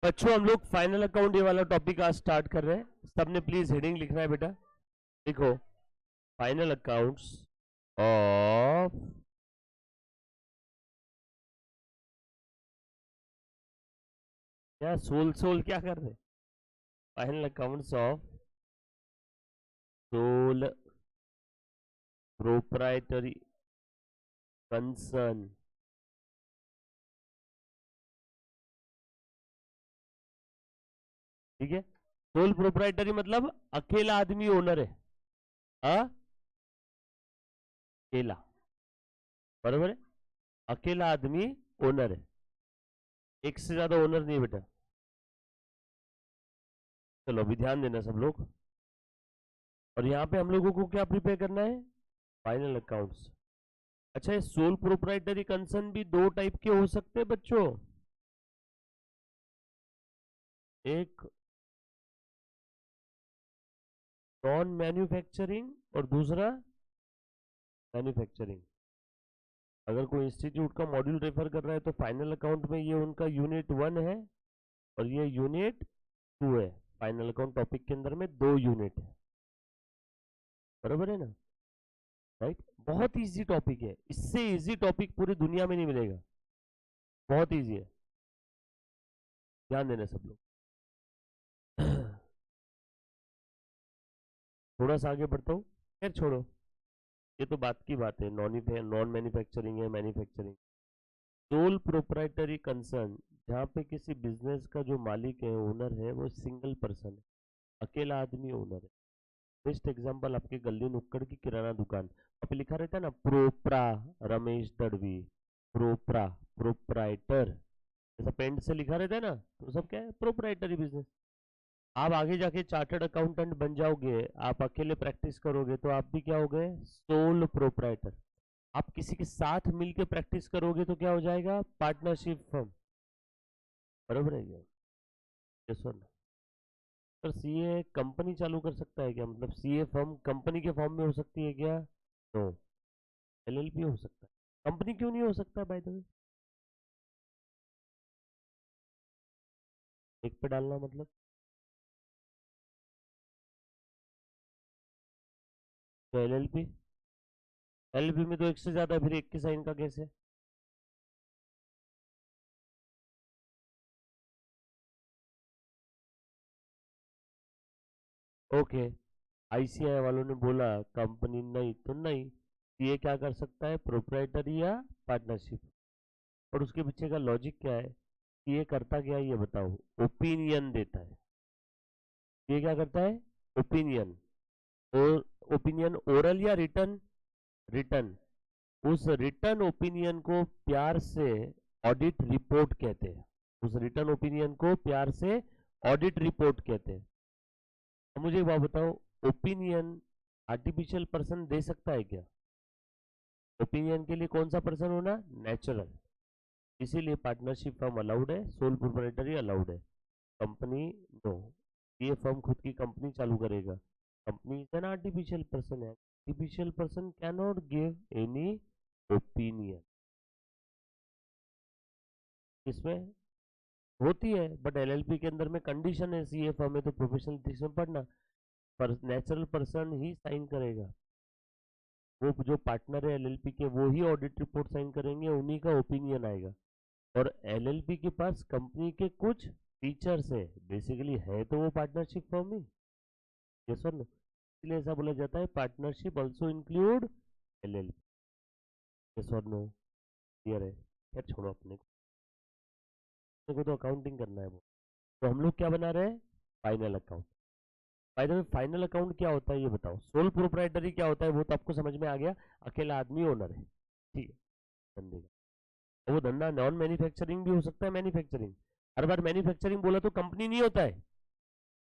बच्चों हम लोग फाइनल अकाउंट ये वाला टॉपिक आज स्टार्ट कर रहे हैं। सबने प्लीज हेडिंग लिखना है बेटा। देखो, फाइनल अकाउंट्स ऑफ क्या सोल सोल क्या कर रहे? Final accounts of sole proprietary concern. ठीक है, सोल प्रोप्राइटरी मतलब अकेला आदमी ओनर है। हाँ, अकेला, बराबर है। अकेला आदमी ओनर है, एक से ज्यादा ओनर नहीं बेटा। चलो अभी ध्यान देना सब लोग। और यहाँ पे हम लोगों को क्या प्रिपेयर करना है? Final accounts. अच्छा, ये सोल प्रोप्राइटरी कंसर्न भी दो टाइप के हो सकते हैं बच्चों। एक नॉन मैन्युफैक्चरिंग और दूसरा मैन्युफैक्चरिंग। अगर कोई इंस्टीट्यूट का मॉड्यूल रेफर कर रहा है तो फाइनल अकाउंट में ये उनका यूनिट 1 है और ये यूनिट 2 है। फाइनल अकाउंट टॉपिक के अंदर में दो यूनिट है, बराबर है ना? राइट, बहुत इजी टॉपिक है, इससे इजी टॉपिक पूरी दुनिया में नहीं मिलेगा। बहुत इजी है, ध्यान देना सब लोग। थोड़ा सा आगे बढ़ता हूँ, खैर छोड़ो, ये तो बात की बात है। नॉन मैन्युफैक्चरिंग है, मैन्युफैक्चरिंग। सोल प्रोप्राइटरी कंसर्न, जहाँ पे किसी बिजनेस का जो मालिक है, ओनर है, वो सिंगल पर्सन है, अकेला आदमी ओनर है। बेस्ट एग्जांपल आपके गली नुक्कड़ की किराना दुकान, वहाँ पे लिखा रहता है ना, प्रोप्रा रमेश दड़वी, प्रोप्रा प्रोप्राइटर, जैसा पेंट से लिखा रहता है ना, तो सब क्या है? Proprietary business. आप आगे जाके चार्टर्ड अकाउंटेंट बन जाओगे, आप अकेले प्रैक्टिस करोगे तो आप भी क्या हो गए? Sole proprietor. आप किसी के साथ मिलके प्रैक्टिस करोगे तो क्या हो जाएगा? पार्टनरशिप फर्म, बराबर है क्या? Yes sir. Sir CA company चालू कर सकता है क्या? मतलब सीए फर्म कंपनी के फॉर्म में हो सकती है क्या? नो, एलएलपी हो सकता है, कंपनी क्यों नहीं हो सकता बाय द वे? एक पे डालना मतलब तो एलएलपी, एलएलपी में तो एक से ज्यादा, फिर एक के साइन का कैसे? ओके, आईसीआई वालों ने बोला कंपनी नहीं तो नहीं, ये क्या कर सकता है? प्रोप्राइटरी या पार्टनरशिप। और उसके पीछे का लॉजिक क्या है? ये करता क्या है ये बताओ? ओपिनियन देता है। ये क्या करता है? ओपिनियन। और ओपिनियन ओरल या रिटर्न? रिटर्न। उस रिटर्न ओपिनियन को प्यार से ऑडिट रिपोर्ट कहते हैं। उस रिटर्न ओपिनियन को प्यार से ऑडिट रिपोर्ट कहते हैं। तो मुझे एक बात बताओ, ओपिनियन आर्टिफिशियल पर्सन दे सकता है क्या? ओपिनियन के लिए कौन सा पर्सन होना? नेचुरल। इसीलिए पार्टनरशिप फर्म अलाउड है, सोल प्रोप्राइटरी अलाउड है, कंपनी नो। ये फर्म खुद की कंपनी चालू करेगा। Company is an artificial person है, artificial person can not give any opinion. इसमें होती है, बट एलएलपी के अंदर में कंडीशन है, सीए फर्म में तो प्रोफेशनल एथिक्स में पढ़ना, पर नेचुरल पर्सन ही साइन करेगा। वो जो पार्टनर है एलएलपी के, वो ही ऑडिट रिपोर्ट साइन करेंगे, उन्हीं का ओपिनियन आएगा। और एलएलपी के पास कंपनी के कुछ फीचर्स है, बेसिकली है तो वो पार्टनरशिप फर्म ही। यस और नो? इसलिए ऐसा बोला जाता है partnership also include LLP. Yes और नो? क्लियर है? खैर छोड़ो, अपने को तो अकाउंटिंग करना है वो। तो हम लोग क्या बना रहे हैं? Final account. By the way, final account क्या होता है ये बताओ? सोल प्रोप्राइटरी क्या होता है वो तो आपको समझ में आ गया, अकेला आदमी ओनर है, ठीक है, धंधे का। वो धंधा नॉन मैन्युफैक्चरिंग भी हो सकता है, मैन्युफैक्चरिंग। हर बार मैन्युफैक्चरिंग बोला तो कंपनी नहीं होता है।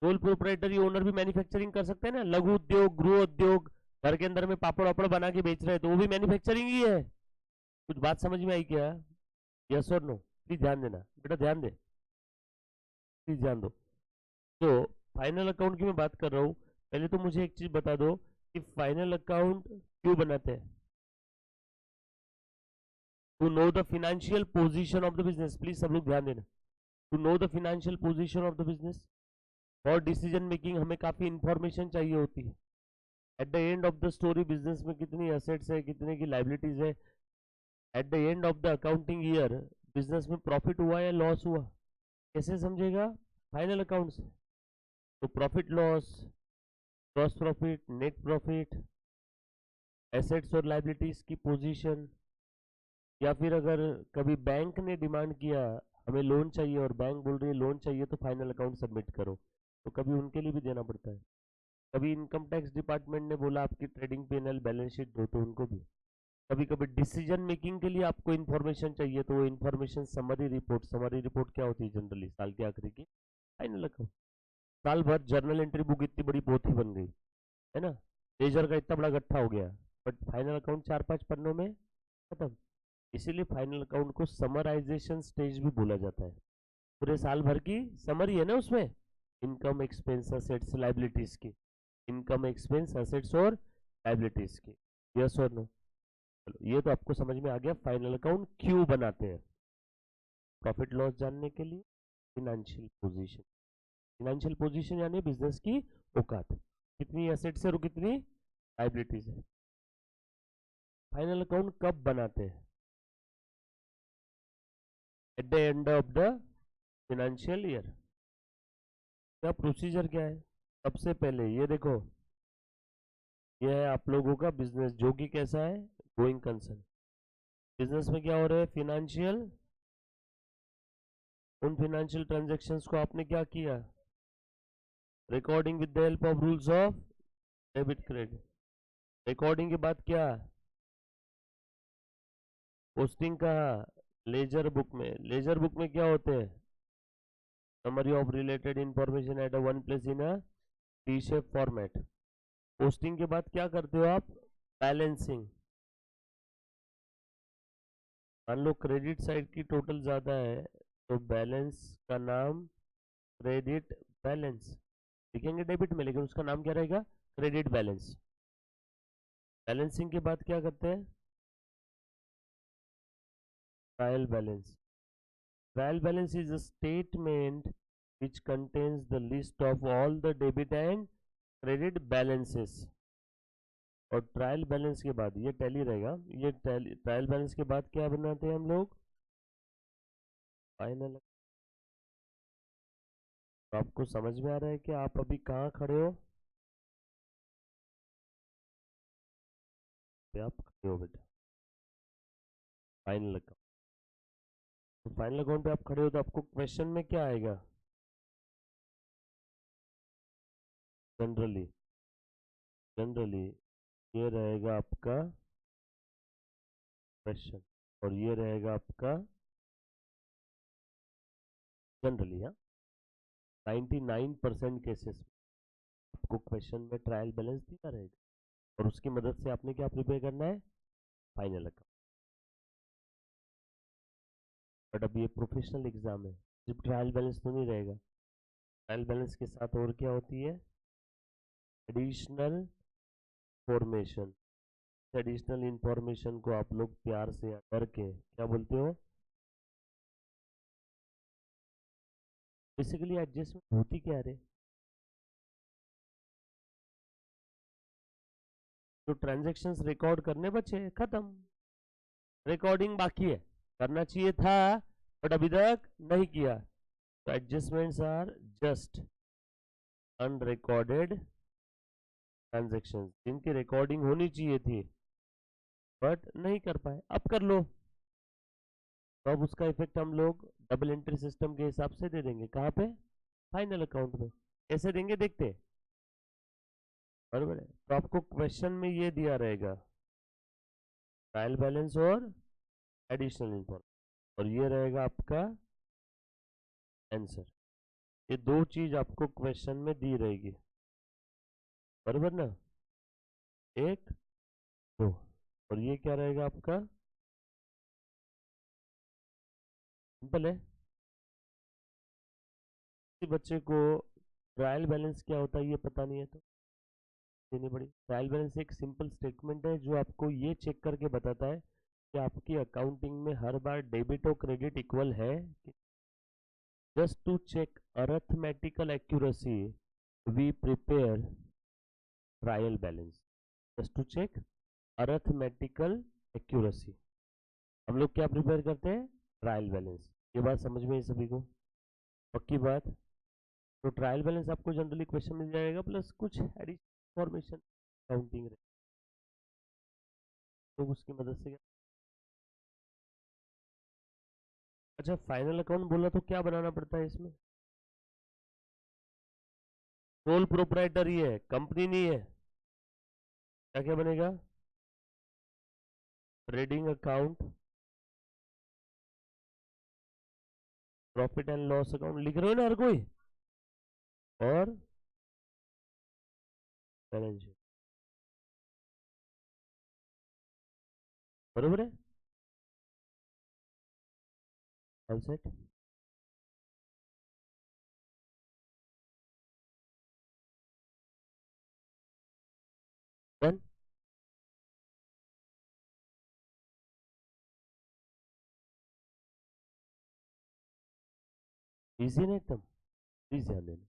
सोल प्रोप्राइटरी ओनर भी मैन्युफैक्चरिंग कर सकते हैं ना, लघु उद्योग, गृह उद्योग, घर के अंदर में पापड़ वापड़ बना के बेच रहे हैं तो वो भी मैन्युफैक्चरिंग ही है। कुछ बात समझ में आई क्या? यस और नो? प्लीज ध्यान देना बेटा, ध्यान दे, प्लीज ध्यान दो। तो फाइनल अकाउंट की मैं बात कर रहा हूँ, पहले तो मुझे एक चीज बता दो कि फाइनल अकाउंट क्यों बनाते हैं? To know the financial position of the business. Please सब लोग ध्यान देना, to know the financial position of the business. और डिसीजन मेकिंग हमें काफी इंफॉर्मेशन चाहिए होती है। At the end of the story business में कितनी एसेट्स है, कितने की लाइबिलिटीज है। At the end of the accounting year business में प्रॉफिट हुआ या लॉस हुआ, कैसे समझेगा? फाइनल अकाउंट से। तो profit loss, gross profit, net profit, assets और लाइबिलिटीज की पोजीशन, या फिर अगर कभी बैंक ने डिमांड किया हमें लोन चाहिए और बैंक बोल रही है लोन चाहिए तो फाइनल अकाउंट सबमिट करो, तो कभी उनके लिए भी देना पड़ता है। कभी इनकम टैक्स डिपार्टमेंट ने बोला आपकी ट्रेडिंग पी&एल बैलेंस शीट दो, तो उनको भी। कभी कभी डिसीजन मेकिंग के लिए आपको इन्फॉर्मेशन चाहिए, तो वो इन्फॉर्मेशन समरी रिपोर्ट क्या होती है जनरली साल के आखिरी की फाइनल अकाउंट। साल भर जर्नल एंट्री बुक इतनी बड़ी पोथी बन गई है ना, लेजर का इतना बड़ा गट्ठा हो गया, बट फाइनल अकाउंट 4-5 पन्नों में खत्म। इसीलिए फाइनल अकाउंट को समराइजेशन स्टेज भी बोला जाता है। पूरे साल भर की समरी है ना उसमें, इनकम एक्सपेंस असेट्स लाइबिलिटीज की, इनकम एक्सपेंस असेट्स और लाइबिलिटीज की। यस और नो? चलो ये तो आपको समझ में आ गया फाइनल अकाउंट क्यों बनाते हैं। प्रॉफिट लॉस जानने के लिए, फिनेंशियल पोजीशन। फिनेंशियल पोजीशन यानी बिजनेस की औकात, कितनी एसेट्स है और कितनी लाइबिलिटीज है। फाइनल अकाउंट कब बनाते हैं? Eight the end of the financial year. क्या प्रोसीजर क्या है? सबसे पहले ये देखो, ये है आप लोगों का बिजनेस जो कि कैसा है, गोइंग कंसर्न। बिजनेस में क्या हो रहा है, फिनेंशियल। उन फिनेंशियल ट्रांजैक्शंस को आपने क्या किया, recording with the help of rules of debit credit. Recording के बाद क्या, पोस्टिंग कहा, लेजर बुक में। लेजर बुक में क्या होते हैं, summary of related information at one place in a T shape format. Posting के बाद क्या करते हो आप, बैलेंसिंग। मान लो क्रेडिट साइड की टोटल ज्यादा है तो बैलेंस का नाम क्रेडिट बैलेंस लिखेंगे डेबिट में, लेकिन उसका नाम क्या रहेगा, क्रेडिट बैलेंस। बैलेंसिंग के बाद क्या करते हैं, trial balance. Trial balance is a statement which contains the list of all the debit and credit balances। और ट्रायल बैलेंस के बाद ये टैली रहेगा, ये ट्रायल बैलेंस के बाद क्या बनाते हैं हम लोग, फाइनल। तो आपको समझ में आ रहा है कि आप अभी कहाँ खड़े हो, आप खड़े हो बेटा फाइनल अकाउंट। तो फाइनल अकाउंट पे आप खड़े हो तो आपको क्वेश्चन में क्या आएगा, जनरली जनरली ये रहेगा आपका क्वेश्चन और ये रहेगा आपका जनरली। हाँ, 99% केसेस में आपको क्वेश्चन में ट्रायल बैलेंस दिया रहेगा और उसकी मदद से आपने क्या प्रिपेयर करना है, फाइनल अकाउंट। बट अब ये प्रोफेशनल एग्जाम है, सिर्फ ट्रायल बैलेंस तो नहीं रहेगा। ट्रायल बैलेंस के साथ और क्या होती है, एडिशनल फॉर्मेशन। एडिशनल इंफॉर्मेशन को आप लोग प्यार से करके क्या बोलते हो, बेसिकली एडजस्टमेंट होती क्या रे, तो ट्रांजैक्शंस रिकॉर्ड करने बचे, खत्म। रिकॉर्डिंग बाकी है, करना चाहिए था बट अभी तक नहीं किया, तो adjustments are just unrecorded transactions जिनकी रिकॉर्डिंग होनी चाहिए थी बट नहीं कर पाए, अब कर लो। तो अब उसका इफेक्ट हम लोग डबल एंट्री सिस्टम के हिसाब से दे देंगे, कहाँ पे, फाइनल अकाउंट में। कैसे देंगे देखते हैं, बराबर है। तो आपको क्वेश्चन में ये दिया रहेगा ट्रायल बैलेंस और एडिशनल इन्फॉर्मेशन, और ये रहेगा आपका आंसर। ये दो चीज आपको क्वेश्चन में दी रहेगी, बराबर ना, एक दो। और ये क्या रहेगा आपका, सिंपल है। किसी बच्चे को ट्रायल बैलेंस क्या होता है ये पता नहीं है तो देनी पड़ी। ट्रायल बैलेंस एक सिंपल स्टेटमेंट है जो आपको ये चेक करके बताता है कि आपकी अकाउंटिंग में हर बार डेबिट और क्रेडिट इक्वल है Just to check arithmetical accuracy, we prepare trial balance. Just to check arithmetical accuracy, हम लोग क्या प्रिपेयर करते हैं? Trial balance. ये बात समझ में है सभी को? पक्की बात? तो ट्रायल बैलेंस आपको जनरली क्वेश्चन मिल जाएगा, प्लस कुछ एडिशनल इंफॉर्मेशन काउंटिंग रहे तो उसकी मदद से क्या। अच्छा, फाइनल अकाउंट बोला तो क्या बनाना पड़ता है इसमें? सोल प्रोप्राइटर ही है, कंपनी नहीं है। क्या क्या बनेगा? Trading account, profit and loss account लिख रहे हो ना हर कोई, और बैलेंस शीट। बरोबर है? All set? डन? इजी ना एकदम? प्लीज ध्यान देना,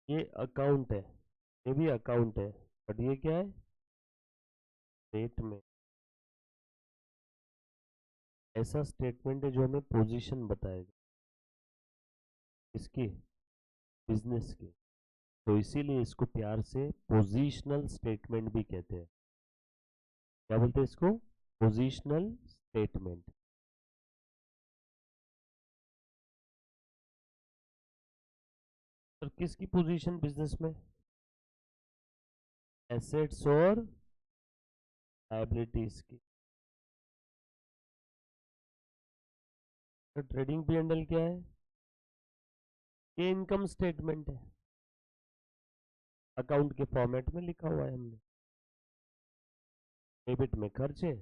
ये अकाउंट है, ये भी अकाउंट है, बट ये क्या है? स्टेटमेंट। ऐसा स्टेटमेंट है जो हमें पोजीशन बताएगा इसकी, बिजनेस की। तो इसीलिए इसको प्यार से पोजीशनल स्टेटमेंट भी कहते हैं। क्या बोलते हैं इसको? Positional statement. और किसकी पोजीशन बिजनेस में? एसेट्स और लायबिलिटीज की। तो ट्रेडिंग पी एंड एल क्या है? ये इनकम स्टेटमेंट है, अकाउंट के फॉर्मेट में लिखा हुआ है हमने। डेबिट में खर्चे,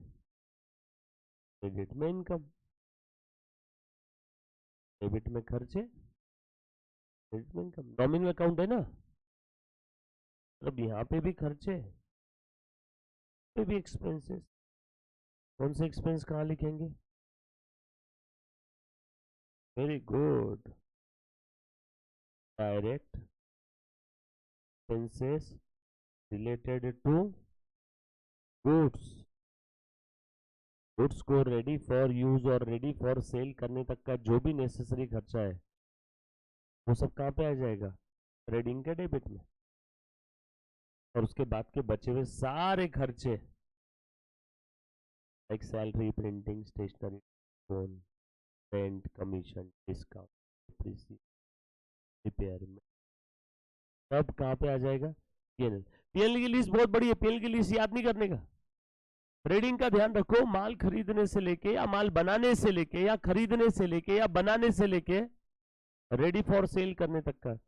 क्रेडिट में इनकम। डेबिट में खर्चे, क्रेडिट में इनकम। नॉमिनल अकाउंट है ना, मतलब यहाँ पे भी खर्चे, पे भी एक्सपेंसेस। कौन से एक्सपेंस कहाँ लिखेंगे? Very good, direct expenses related to goods. Goods को रेडी फॉर यूज और रेडी फॉर सेल करने तक का जो भी नेसेसरी खर्चा है वो सब कहाँ पे आ जाएगा? ट्रेडिंग के डेबिट में। और उसके बाद के बचे हुए सारे खर्चे, like salary, printing, stationery, phone, rent, commission, discount, repair में, सब कहाँ पे आ जाएगा? पीएनएल। पीएनएल की लिस्ट बहुत बड़ी है, पीएनएल की लिस्ट याद नहीं करने का। ट्रेडिंग का ध्यान रखो, माल खरीदने से लेके या माल बनाने से लेके या खरीदने से लेके या बनाने से लेके रेडी फॉर सेल करने तक का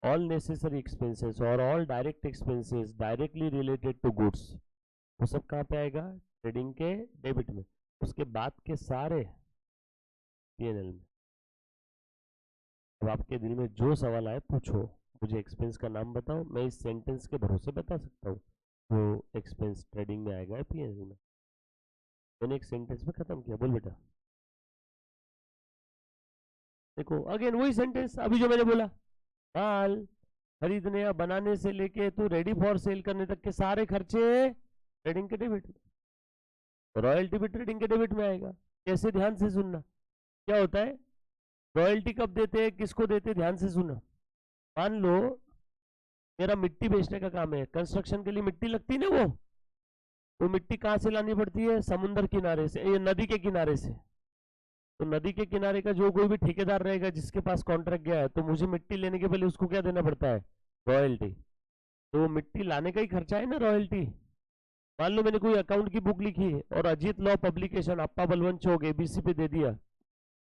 ऑल नेसेसरी एक्सपेंसेस और all direct expenses directly related to goods, वो सब कहाँ पे आएगा? ट्रेडिंग के डेबिट में। उसके बाद के सारे पीएनएल में। अब आपके दिल में जो सवाल आए पूछो, मुझे एक्सपेंस का नाम बताओ, मैं इस सेंटेंस के भरोसे बता सकता हूँ वो एक्सपेंस ट्रेडिंग में आएगा पीएनएल में। मैंने एक सेंटेंस में खत्म किया, बोल बेटा। देखो अगेन वही सेंटेंस अभी जो मैंने बोला, माल खरीदने या बनाने से लेके तो रेडी फॉर सेल करने तक के सारे खर्चे ट्रेडिंग के डेबिट में। रॉयल्टी भी ट्रेडिंग के डेबिट में आएगा। कैसे? ध्यान से सुनना। क्या होता है? रॉयल्टी कब देते हैं, किसको देते हैं? ध्यान से सुनना। मान लो मेरा मिट्टी बेचने का काम है, कंस्ट्रक्शन के लिए मिट्टी लगती है ना, वो मिट्टी कहाँ से लानी पड़ती है? समुद्र किनारे से, ये नदी के किनारे से। तो नदी के किनारे का जो कोई भी ठेकेदार रहेगा जिसके पास कॉन्ट्रैक्ट गया है, तो मुझे मिट्टी लेने के पहले उसको क्या देना पड़ता है? रॉयल्टी। तो मिट्टी लाने का ही खर्चा है ना रॉयल्टी। मान लो मैंने कोई अकाउंट की बुक लिखी है और अजीत लॉ पब्लिकेशन अप्पा बलवंत चौक एबीसी पे दे दिया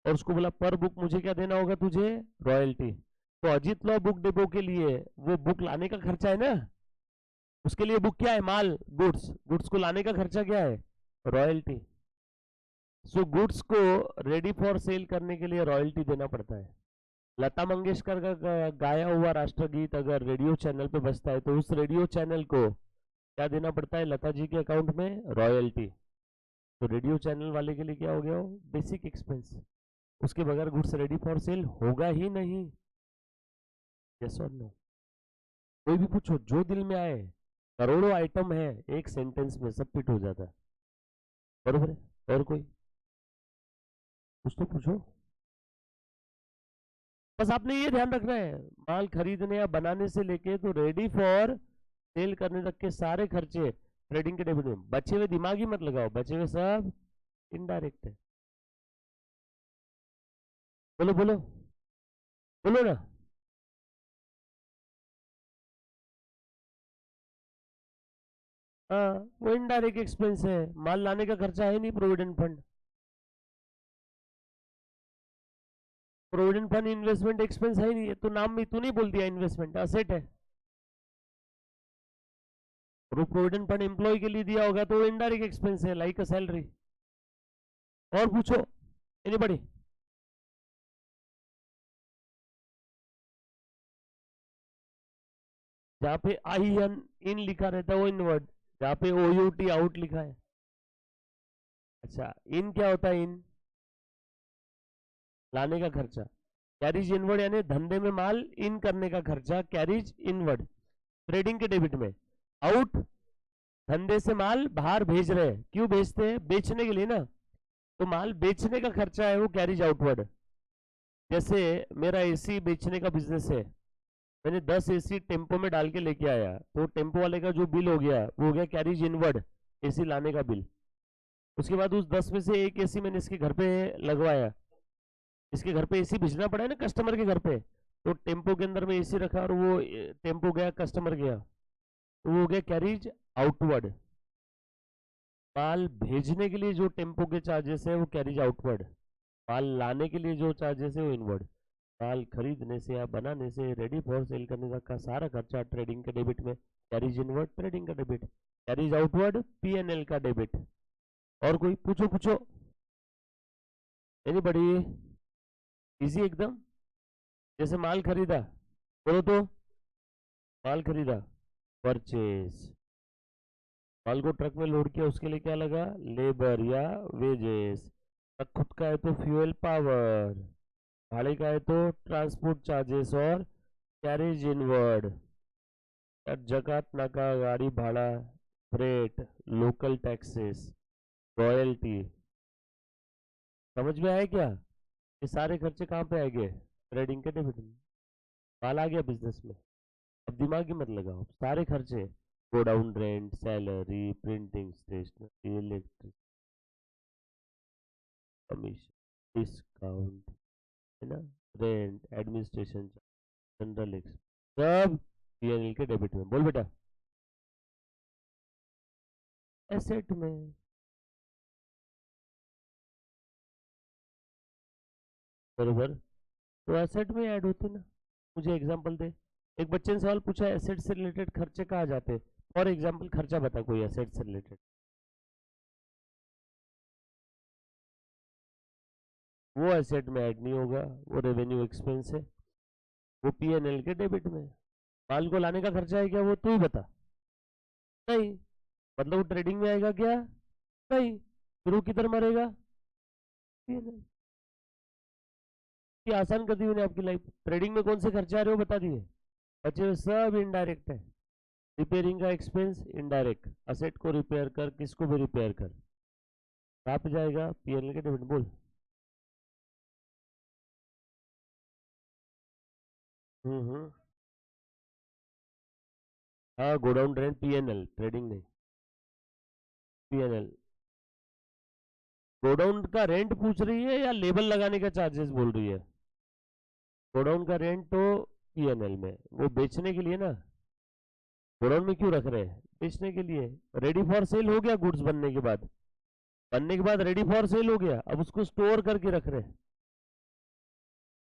और उसको बोला पर बुक मुझे क्या देना होगा तुझे? रॉयल्टी। तो अजीत लॉ बुक डिपो के लिए वो बुक लाने का खर्चा है ना, उसके लिए बुक क्या है? माल, गुड्स। गुड्स को लाने का खर्चा क्या है? रॉयल्टी। सो गुड्स को रेडी फॉर सेल करने के लिए रॉयल्टी देना पड़ता है। लता मंगेशकर का गाया हुआ राष्ट्रगीत अगर रेडियो चैनल पे बजता है तो उस रेडियो चैनल को क्या देना पड़ता है लता जी के अकाउंट में? रॉयल्टी। तो रेडियो चैनल वाले के लिए क्या हो गया? Basic expense. उसके बगैर गुड्स रेडी फॉर सेल होगा ही नहीं। यस और नो? कोई भी पूछो जो दिल में आए, करोड़ों आइटम है, एक सेंटेंस में सब फिट हो जाता है, बरोबर है? और कोई कुछ तो पूछो। बस आपने ये ध्यान रखना है, माल खरीदने या बनाने से लेके तो रेडी फॉर सेल करने तक के सारे खर्चे ट्रेडिंग के डेबिट में। बचे हुए दिमाग ही मत लगाओ, बचे हुए सब इनडायरेक्ट है। बोलो बोलो बोलो ना। हाँ, वो इनडायरेक्ट एक्सपेंस है, माल लाने का खर्चा है नहीं। Provident fund, provident fund investment expense है ही नहीं, तो नाम में तू नहीं बोल दिया, इन्वेस्टमेंट असेट है। और प्रोविडेंट फंड एम्प्लॉय के लिए दिया होगा तो वो इनडायरेक्ट एक्सपेंस है, लाइक अ सैलरी। और पूछो एनीबॉडी? जहाँ पे आई एन इन लिखा रहता है वो इनवर्ड, जहाँ पे ओ यू टी आउट लिखा है। अच्छा, इन क्या होता है? इन लाने का खर्चा, कैरिज इनवर्ड यानी धंधे में माल इन करने का खर्चा, कैरिज इनवर्ड ट्रेडिंग के डेबिट में। आउट, धंधे से माल बाहर भेज रहे हैं, क्यों भेजते हैं? बेचने के लिए ना, तो माल बेचने का खर्चा है वो कैरिज आउटवर्ड। जैसे मेरा एसी बेचने का बिजनेस है, मैंने 10 एसी टेम्पो में डाल के लेके आया, तो टेम्पो वाले का जो बिल हो गया वो हो गया कैरिज इनवर्ड, एसी लाने का बिल। उसके बाद उस 10 में से एक एसी मैंने इसके घर पे लगवाया, इसके घर पे एसी भेजना पड़ा है ना कस्टमर के घर पे, तो टेम्पो के अंदर में एसी रखा और वो टेम्पो गया, कस्टमर गया, तो वो हो गया कैरिज आउटवर्ड। माल भेजने के लिए जो टेम्पो के चार्जेस है वो कैरिज आउटवर्ड, माल लाने के लिए जो चार्जेस है वो इनवर्ड। माल खरीदने से या बनाने से रेडी फॉर सेल करने तक का सारा खर्चा ट्रेडिंग के डेबिट में, कैरिज इनवर्ड ट्रेडिंग का डेबिट, कैरिज आउटवर्ड पीएनएल का डेबिट। और कोई पूछो पूछो एनीबॉडी? इजी एकदम। जैसे माल खरीदा, बोलो तो, माल खरीदा, परचेज, माल को ट्रक में लोड किया, उसके लिए क्या लगा? लेबर या वेजेस। ट्रक खुद का है तो फ्यूल पावर, भाड़े का है तो ट्रांसपोर्ट चार्जेस और कैरेज इनवर्ड, जकात नाका, गाड़ी भाड़ा, फ्रेट, लोकल टैक्सेस, रॉयल्टी। समझ में आया क्या? ये सारे खर्चे कहाँ पे आएंगे? ट्रेडिंग के डेबिट में। माल आ गया बिजनेस में, अब दिमाग ही मत लगाओ, सारे खर्चे, godown rent, salary, printing, stationery, electric, commission, discount, है ना, रेंट, एडमिनिस्ट्रेशन, जनरल एक्स, सब पीएनएल के डेबिट में। बोल बेटा। एसेट में, बरोबर, तो एसेट में ऐड होते ना। मुझे एग्जांपल दे। एक बच्चे ने सवाल पूछा, एसेट से रिलेटेड खर्चे कहाँ जाते हैं? फॉर एग्जांपल खर्चा बता कोई एसेट से रिलेटेड। वो एसेट में ऐड नहीं होगा, वो रेवेन्यू एक्सपेंस है, वो पीएनएल के डेबिट में। माल को लाने का खर्चा है क्या? वो तू ही बता। नहीं, मतलब वो ट्रेडिंग में आएगा क्या? नहीं, फिर वो किधर मरेगा? पीएनएल। ये आसान कर दी मैंने आपकी लाइफ। ट्रेडिंग में कौन से खर्चे आ रहे हो बता दिए, बचे हुए सब इनडायरेक्ट है। रिपेयरिंग का एक्सपेंस इनडायरेक्ट, असेट को रिपेयर कर, किसको भी रिपेयर कर, कहाँ पे जाएगा? पीएनएल के डेबिट। बोल। हम्म। हाँ, गोडाउन रेंट पीएनएल, ट्रेडिंग नहीं, पीएनएल। गोडाउन का रेंट पूछ रही है या लेबल लगाने का चार्जेस बोल रही है? गोडाउन का रेंट तो पीएनएल में, वो बेचने के लिए ना। गोडाउन में क्यों रख रहे हैं? बेचने के लिए। रेडी फॉर सेल हो गया गुड्स बनने के बाद, बनने के बाद रेडी फॉर सेल हो गया, अब उसको स्टोर करके रख रहे हैं।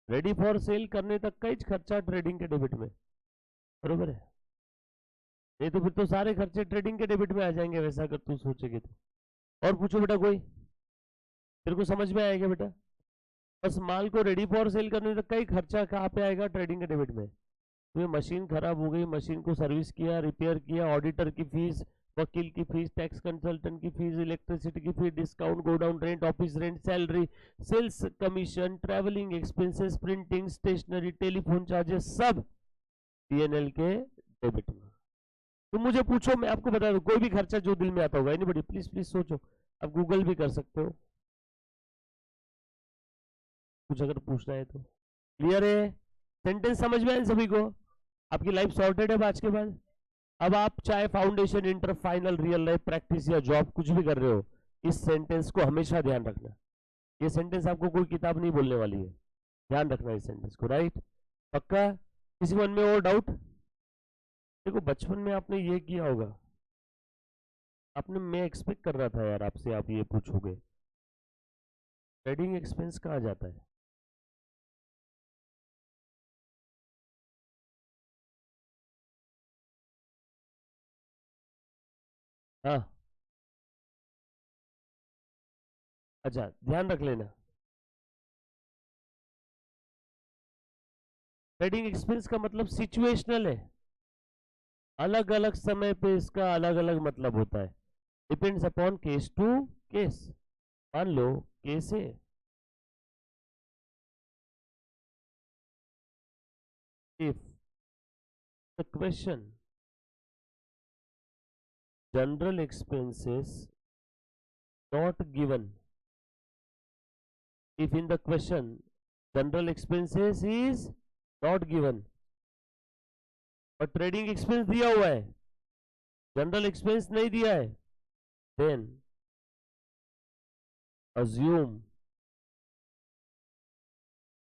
रेडी फॉर सेल करने तक का ही खर्चा ट्रेडिंग के डेबिट में, बरोबर है? नहीं तो फिर तो सारे खर्चे ट्रेडिंग के डेबिट में आ जाएंगे, वैसा अगर तू सोचेगी तो। और पूछो बेटा कोई, तेरे को समझ में आएगा बेटा? बस माल को रेडी फॉर सेल करने तक का ही खर्चा कहाँ पे आएगा? ट्रेडिंग के डेबिट में। तुम्हें मशीन खराब हो गई, मशीन को सर्विस किया, रिपेयर किया, ऑडिटर की फीस, वकील की फीस, टैक्स कंसल्टेंट की फीस, इलेक्ट्रिसिटी की fees, discount, godown rent, office rent, salary, sales commission, travelling expenses, printing, stationery, telephone charges, सब पीएनएल के डेबिट में। तुम मुझे पूछो, मैं आपको बता दूं, कोई भी खर्चा जो दिल में आता होगा, एनीबॉडी, प्लीज प्लीज सोचो। आप गूगल भी कर सकते हो, कुछ अगर पूछना है तो। क्लियर है? सेंटेंस समझ में आए सभी को? आपकी लाइफ सॉर्टेड है आज के बाद। अब आप चाहे foundation, inter, final, real life, practice या जॉब कुछ भी कर रहे हो, इस सेंटेंस को हमेशा ध्यान रखना। ये सेंटेंस आपको कोई किताब नहीं बोलने वाली है, ध्यान रखना इस सेंटेंस को। राइट? पक्का? किसी मन में और डाउट? देखो बचपन में आपने ये किया होगा, आपने, मैं एक्सपेक्ट कर रहा था यार आपसे, आप ये पूछोगे ट्रेडिंग एक्सपेंस कहाँ जाता है। हाँ, अच्छा ध्यान रख लेना, ट्रेडिंग एक्सपेंस का मतलब सिचुएशनल है, अलग अलग समय पे इसका अलग अलग मतलब होता है, depends upon case to case. मान लो केस है, if the question general expenses not given, if in the question general expenses is not given और ट्रेडिंग एक्सपेंस दिया हुआ है, जनरल एक्सपेंस नहीं दिया है, देन assume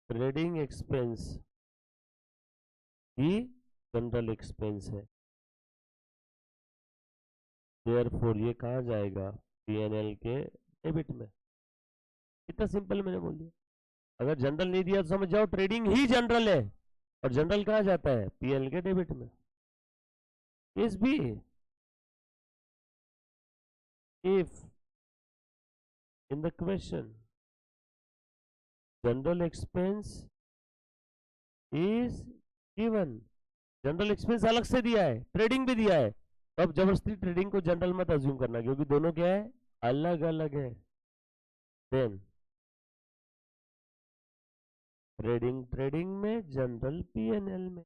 ट्रेडिंग एक्सपेंस ही जनरल एक्सपेंस है, देयरफॉर ये कहा जाएगा पीएनएल के डेबिट में। इतना सिंपल मैंने बोल दिया। अगर जनरल नहीं दिया तो समझ जाओ ट्रेडिंग ही जनरल है, और जनरल कहा जाता है पीएल के डेबिट में। इस भी if in the question general expense is given, general expense अलग से दिया है, ट्रेडिंग भी दिया है, तो अब जबरदस्ती ट्रेडिंग को जनरल मत अज्यूम करना, क्योंकि दोनों क्या है, अलग अलग है। देन ट्रेडिंग ट्रेडिंग में, जनरल पीएनएल में।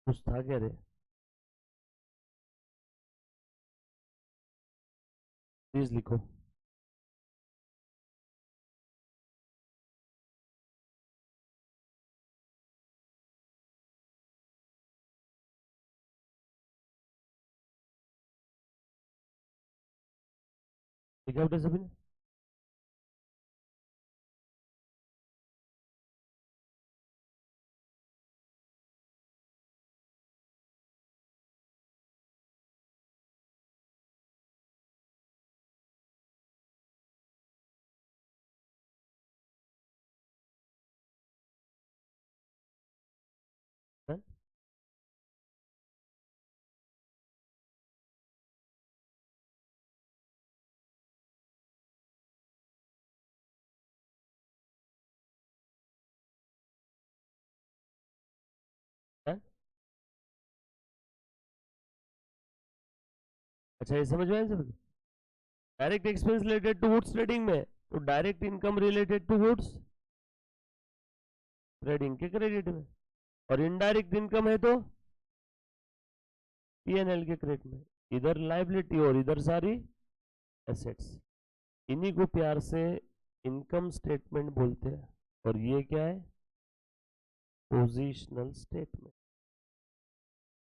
कुछ था क्या रे? प्लीज लिखो। लिखा बेटा सभी ने? हाँ? हाँ? अच्छा ये समझ में आया सभी? Direct expense related to goods trading में, तो direct income related to goods trading के क्रेडिट में, और इनडायरेक्ट इनकम है तो पीएनएल के क्रेडिट में। इधर लाइबिलिटी और इधर सारी एसेट्स, इन्हीं को प्यार से इनकम स्टेटमेंट बोलते हैं, और ये क्या है, positional statement.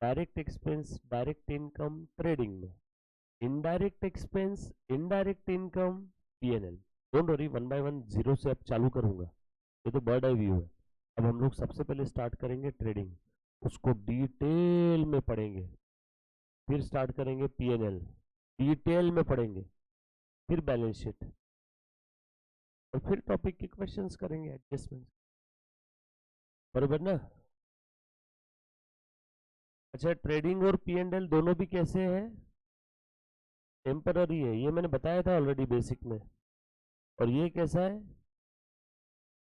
Direct expense, direct income trading में, indirect expense, indirect income PNL. Don't worry, one by one zero से अब चालू करूंगा, ये तो बर्ड आई व्यू है। अब हम लोग सबसे पहले स्टार्ट करेंगे ट्रेडिंग, उसको डिटेल में पढ़ेंगे, फिर स्टार्ट करेंगे पीएनएल, डिटेल में पढ़ेंगे, फिर बैलेंस शीट, और फिर टॉपिक के क्वेश्चंस करेंगे, एडजस्टमेंट। बराबर ना? अच्छा ट्रेडिंग और पी एंड एल दोनों भी कैसे हैं? टेम्पररी है, ये मैंने बताया था ऑलरेडी बेसिक में। और ये कैसा है?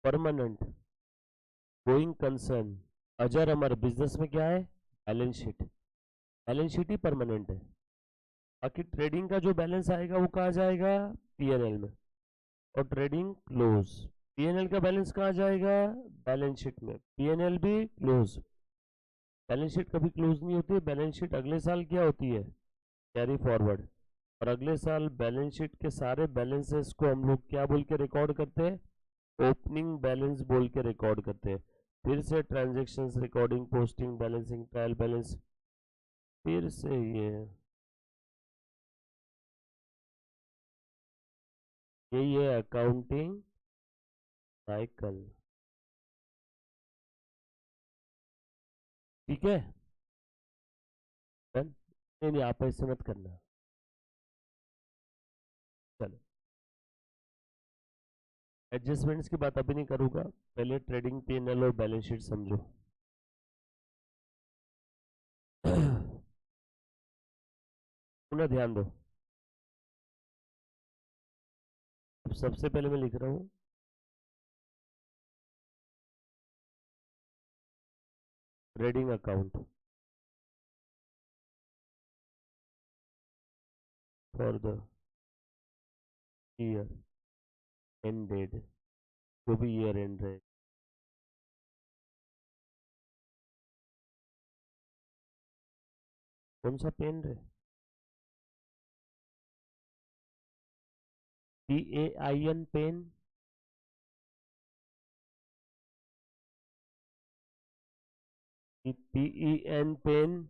परमानेंट, गोइंग कंसर्न, अजर अमर। बिजनेस में क्या है? Balance sheet. बैलेंस शीट ही परमानेंट है। बाकी ट्रेडिंग का जो बैलेंस आएगा वो कहाँ जाएगा? पीएनएल में। और ट्रेडिंग क्लोज, पीएनएल का बैलेंस कहाँ जाएगा? बैलेंस शीट में। पीएनएल भी क्लोज। बैलेंस शीट कभी क्लोज नहीं होती है, बैलेंस शीट अगले साल क्या होती है? Carry forward. और अगले साल बैलेंस शीट के सारे बैलेंसेस को हम लोग क्या बोल के रिकॉर्ड करते हैं? ओपनिंग बैलेंस बोल के रिकॉर्ड करते हैं। फिर से transactions recording, posting, balancing, trial balance, फिर से यही है अकाउंटिंग साइकिल। ठीक है, डन? नहीं नहीं, आप ऐसे मत करना। चलो, एडजस्टमेंट्स की बात अभी नहीं करूंगा, पहले ट्रेडिंग पीएनएल और बैलेंस शीट समझो। पुनः ध्यान दो। अब सबसे पहले मैं लिख रहा हूं trading account for the year ended, जो भी ईयर एंड रहे। कौन सा पेन रहे? PAIN पेन, PEN पेन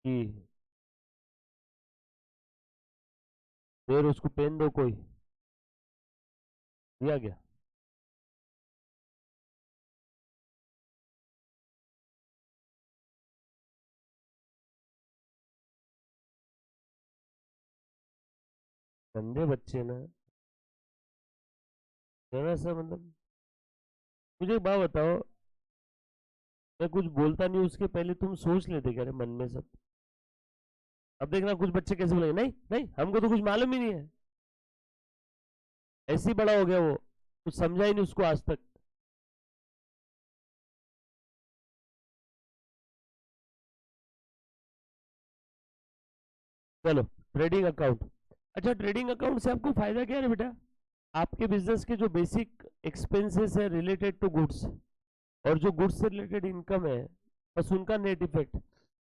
की? फिर उसको पेन दो कोई, दिया गया? गंदे बच्चे ना, जरा सा मतलब। मुझे एक बात बताओ, मैं कुछ बोलता नहीं उसके पहले तुम सोच लेते क्या रे मन में सब? अब देखना कुछ बच्चे कैसे बोलेंगे, नहीं नहीं हमको तो कुछ मालूम ही नहीं है। ऐसे ही बड़ा हो गया वो, कुछ समझा ही नहीं उसको आज तक। चलो, ट्रेडिंग अकाउंट। अच्छा, ट्रेडिंग अकाउंट से आपको फायदा क्या है बेटा? आपके बिजनेस के जो बेसिक एक्सपेंसेस है रिलेटेड टू गुड्स, और जो गुड्स से रिलेटेड इनकम है, बस उनका नेट इफेक्ट,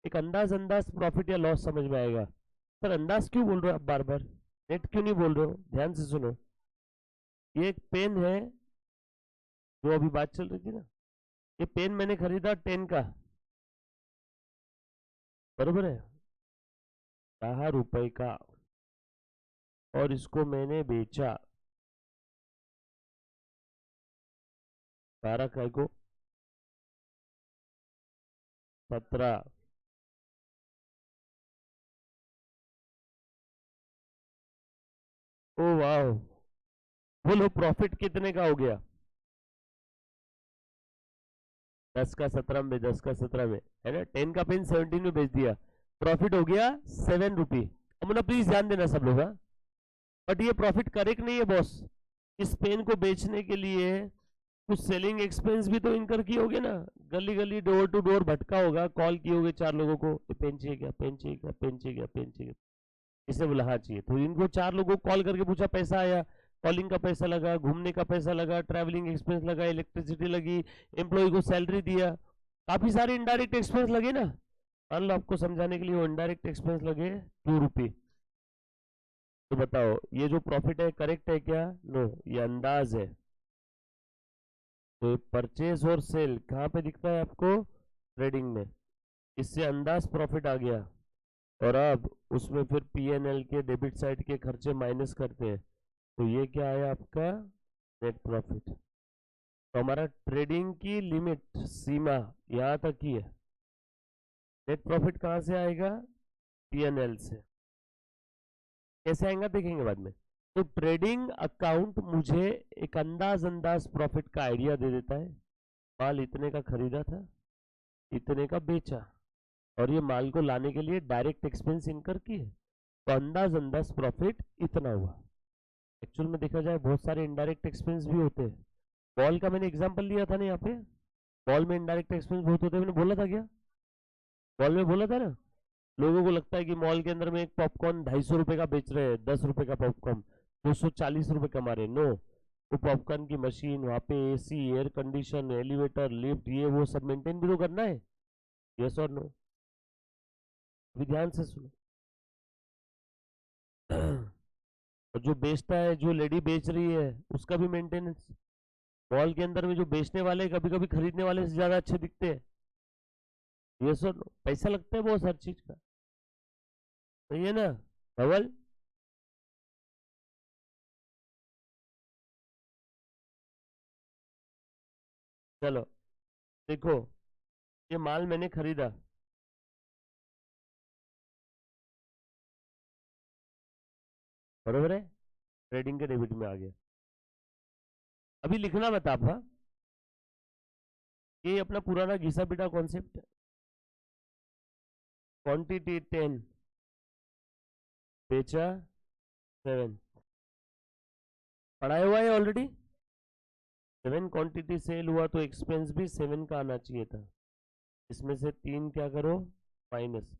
एक अंदाज अंदाज प्रॉफिट या लॉस समझ में आएगा। सर अंदाज क्यों बोल रहे हो आप बार बार? नेट क्यों नहीं बोल रहे हो? ध्यान से सुनो। ये एक पेन है, जो अभी बात चल रही थी ना, ये पेन मैंने खरीदा 10 का, बरोबर है? 10 रुपए का। और इसको मैंने बेचा 12 का को 17। ओ वाह, बोलो प्रॉफिट कितने का हो गया? 10 का 17 में, 10 का 17 में, है ना? 10 का पेन 17 में बेच दिया, प्रॉफिट हो गया 7 रुपी। अब ना प्लीज ध्यान देना सब लोग, हाँ? बट ये प्रॉफिट करेक्ट नहीं है बॉस। इस पेन को बेचने के लिए कुछ सेलिंग एक्सपेंस भी तो इनकर किए होगे ना। गली गली डोर टू डोर भटका होगा, कॉल किए होगे 4 लोगों को, ये पेन चाहिए क्या, पेन चाहिए क्या, पेन चाहिए क्या, पेन चाहिए? इसे बोला हाँ चाहिए, तो इनको 4 लोगों को कॉल करके पूछा, पैसा आया? कॉलिंग का पैसा लगा, घूमने का पैसा लगा, ट्रैवलिंग एक्सपेंस लगा, इलेक्ट्रिसिटी लगी, एम्प्लॉय को सैलरी दिया, काफी सारे इनडायरेक्ट एक्सपेंस लगे ना। मान लो आपको समझाने के लिए वो इनडायरेक्ट एक्सपेंस लगे 2 रुपी। तो बताओ ये जो प्रॉफिट है करेक्ट है क्या? नो, ये अंदाज है। तो परचेज और सेल कहाँ पे दिखता है आपको? ट्रेडिंग में। इससे अंदाज प्रॉफिट आ गया। और अब उसमें फिर पीएनएल के डेबिट साइड के खर्चे माइनस करते हैं, तो ये क्या आया आपका? Net profit. तो हमारा ट्रेडिंग की लिमिट, सीमा यहाँ तक ही है। नेट प्रॉफिट कहाँ से आएगा? पीएनएल से। कैसे आएगा देखेंगे बाद में। तो ट्रेडिंग अकाउंट मुझे एक अंदाज अंदाज प्रॉफिट का आइडिया दे देता है। माल इतने का खरीदा था, इतने का बेचा, और ये माल को लाने के लिए डायरेक्ट एक्सपेंस इनकर की है, तो अंदाज अंदाज प्रॉफिट इतना हुआ। एक्चुअल में देखा जाए बहुत सारे इनडायरेक्ट एक्सपेंस भी होते हैं। मॉल का मैंने एग्जांपल लिया था ना यहाँ पे, मॉल में इनडायरेक्ट एक्सपेंस बहुत होते हैं, मैंने बोला था क्या? मॉल में बोला था ना। लोगों को लगता है कि मॉल के अंदर में एक पॉपकॉर्न 250 रुपए का बेच रहे हैं, 10 रुपए का पॉपकॉर्न 240 रुपए कमा रहे। नो, वो पॉपकॉर्न की मशीन, वहाँ पे AC, air condition, elevator, lift, ये वो सब मेंटेन भी तो करना है। यस और नो? अभी ध्यान से सुनो। और जो बेचता है, जो लेडी बेच रही है, उसका भी मेंटेनेंस। मॉल के अंदर में जो बेचने वाले कभी कभी खरीदने वाले से ज्यादा अच्छे दिखते हैं। यस और नो? पैसा लगता है बहुत हर चीज का। सही है ना धवल? चलो देखो, ये माल मैंने खरीदा, बरोबर है? ट्रेडिंग के डेबिट में आ गया। अभी लिखना बता आप, हाँ? ये अपना पुराना घिसा पिटा कॉन्सेप्ट है। क्वांटिटी 10, बेचा 7, पढ़ाया हुआ है ऑलरेडी। 7 क्वांटिटी सेल हुआ तो एक्सपेंस भी 7 का आना चाहिए था। इसमें से 3 क्या करो, माइनस।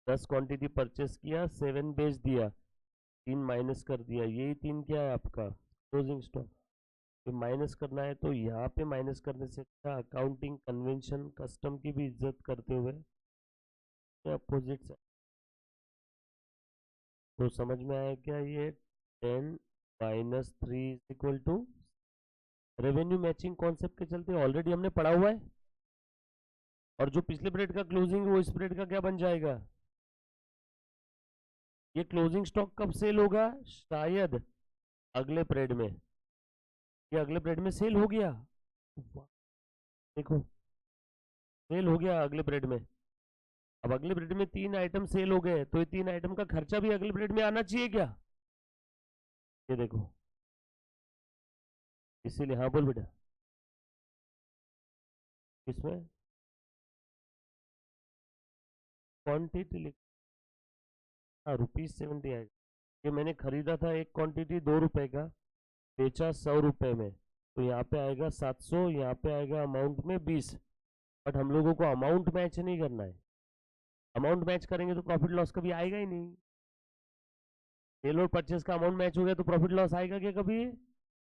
10 क्वांटिटी परचेस किया, 7 बेच दिया, 3 माइनस कर दिया, यही 3 क्या है आपका क्लोजिंग स्टॉक। ये माइनस करना है तो यहाँ पे माइनस करने से अच्छा अकाउंटिंग कन्वेंशन कस्टम की भी इज्जत करते हुए अपोजिट से। तो समझ में आया क्या? ये 10 - 3 = रेवेन्यू मैचिंग कॉन्सेप्ट के चलते ऑलरेडी हमने पढ़ा हुआ है। और जो पिछले पीरियड का क्लोजिंग है वो इस पीरियड का क्या बन जाएगा? ये क्लोजिंग स्टॉक कब सेल होगा? शायद अगले पीरियड में। ये अगले पीरियड में सेल हो गया। देखो, सेल हो गया अगले पीरियड में। अब अगले पीरियड में 3 आइटम सेल हो गए, तो ये 3 आइटम का खर्चा भी अगले पीरियड में आना चाहिए क्या? ये देखो, इसीलिए हाँ बोल बेटा। इसमें क्वांटिटी लिख, हाँ, ₹70 आएगा। ये मैंने खरीदा था एक क्वांटिटी 2 रुपए का, बेचा 100 रुपए में, तो यहाँ पे आएगा 700, यहाँ पे आएगा अमाउंट में 20। बट हम लोगों को अमाउंट मैच नहीं करना है। अमाउंट मैच करेंगे तो प्रॉफिट लॉस कभी आएगा ही नहीं। सेल और परचेस का अमाउंट मैच हो गया तो प्रॉफिट लॉस आएगा क्या कभी?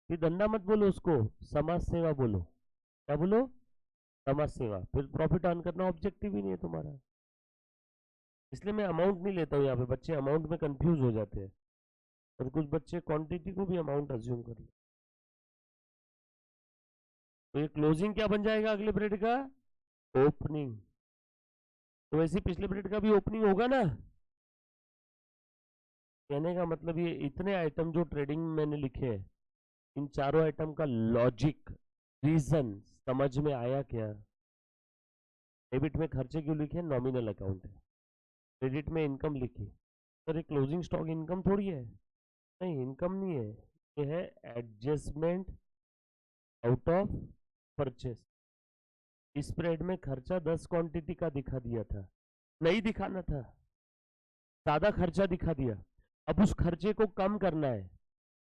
ये धंधा मत बोलो उसको, समाज सेवा बोलो। क्या बोलो? समाज सेवा। फिर प्रॉफिट अर्न करना ऑब्जेक्टिव ही नहीं है तुम्हारा। इसलिए मैं अमाउंट नहीं लेता हूँ यहाँ पे, बच्चे अमाउंट में कंफ्यूज हो जाते हैं। और कुछ बच्चे क्वांटिटी को भी अमाउंट अज्यूम कर ले। तो ये क्लोजिंग क्या बन जाएगा अगले पीरियड का? ओपनिंग। तो वैसे पिछले पीरियड का भी ओपनिंग होगा ना। कहने का मतलब ये इतने आइटम जो ट्रेडिंग में मैंने लिखे हैं, इन चारों आइटम का लॉजिक, रीजन समझ में आया क्या? डेबिट में खर्चे क्यों लिखे? नॉमिनल अकाउंट है। क्रेडिट में इनकम लिखी, सर ये क्लोजिंग स्टॉक इनकम थोड़ी है। नहीं, इनकम नहीं है, ये है एडजस्टमेंट आउट ऑफ परचेस। इस पीरियड में खर्चा 10 क्वांटिटी का दिखा दिया था, नहीं दिखाना था, ज्यादा खर्चा दिखा दिया। अब उस खर्चे को कम करना है।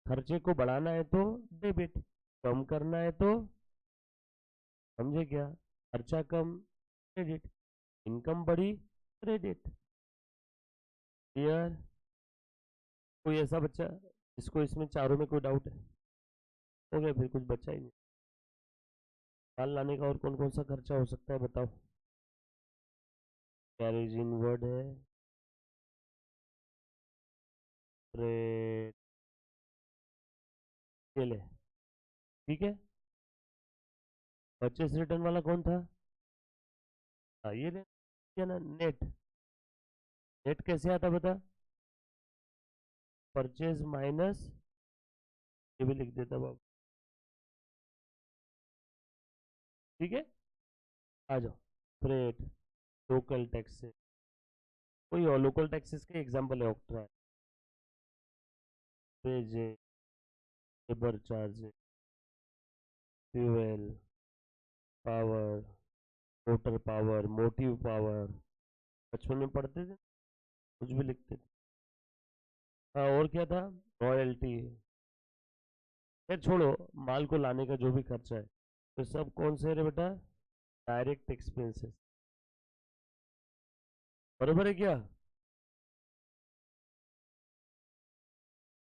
खर्चे को बढ़ाना है तो डेबिट, कम करना है तो, समझे क्या? खर्चा कम, क्रेडिट, इनकम बढ़ी, क्रेडिट। क्लियर? कोई ऐसा बच्चा जिसको इसमें चारों में कोई डाउट है? हो गया, फिर कुछ बचा ही नहीं। माल लाने का और कौन कौन सा खर्चा हो सकता है बताओ? कैरेज इनवर्ड है, फ्रेट, सेल है, ठीक है। परचेस रिटर्न वाला कौन था? हाँ, ये क्या ना, नेट। नेट कैसे आता बता? परचेज माइनस, ये भी लिख देता बाबू, ठीक है। आ जाओ, फ्रेट, लोकल टैक्सेस, कोई और लोकल टैक्सेस के एग्जांपल है octroi, wage, labour charge, fuel, power, motor power, motive power, बचपन में पढ़ते थे, कुछ भी लिखते थे। हाँ, और क्या था, रॉयल्टी। फिर छोड़ो, माल को लाने का जो भी खर्चा है तो सब कौन से है बेटा, डायरेक्ट एक्सपेंसेस। बरोबर है क्या?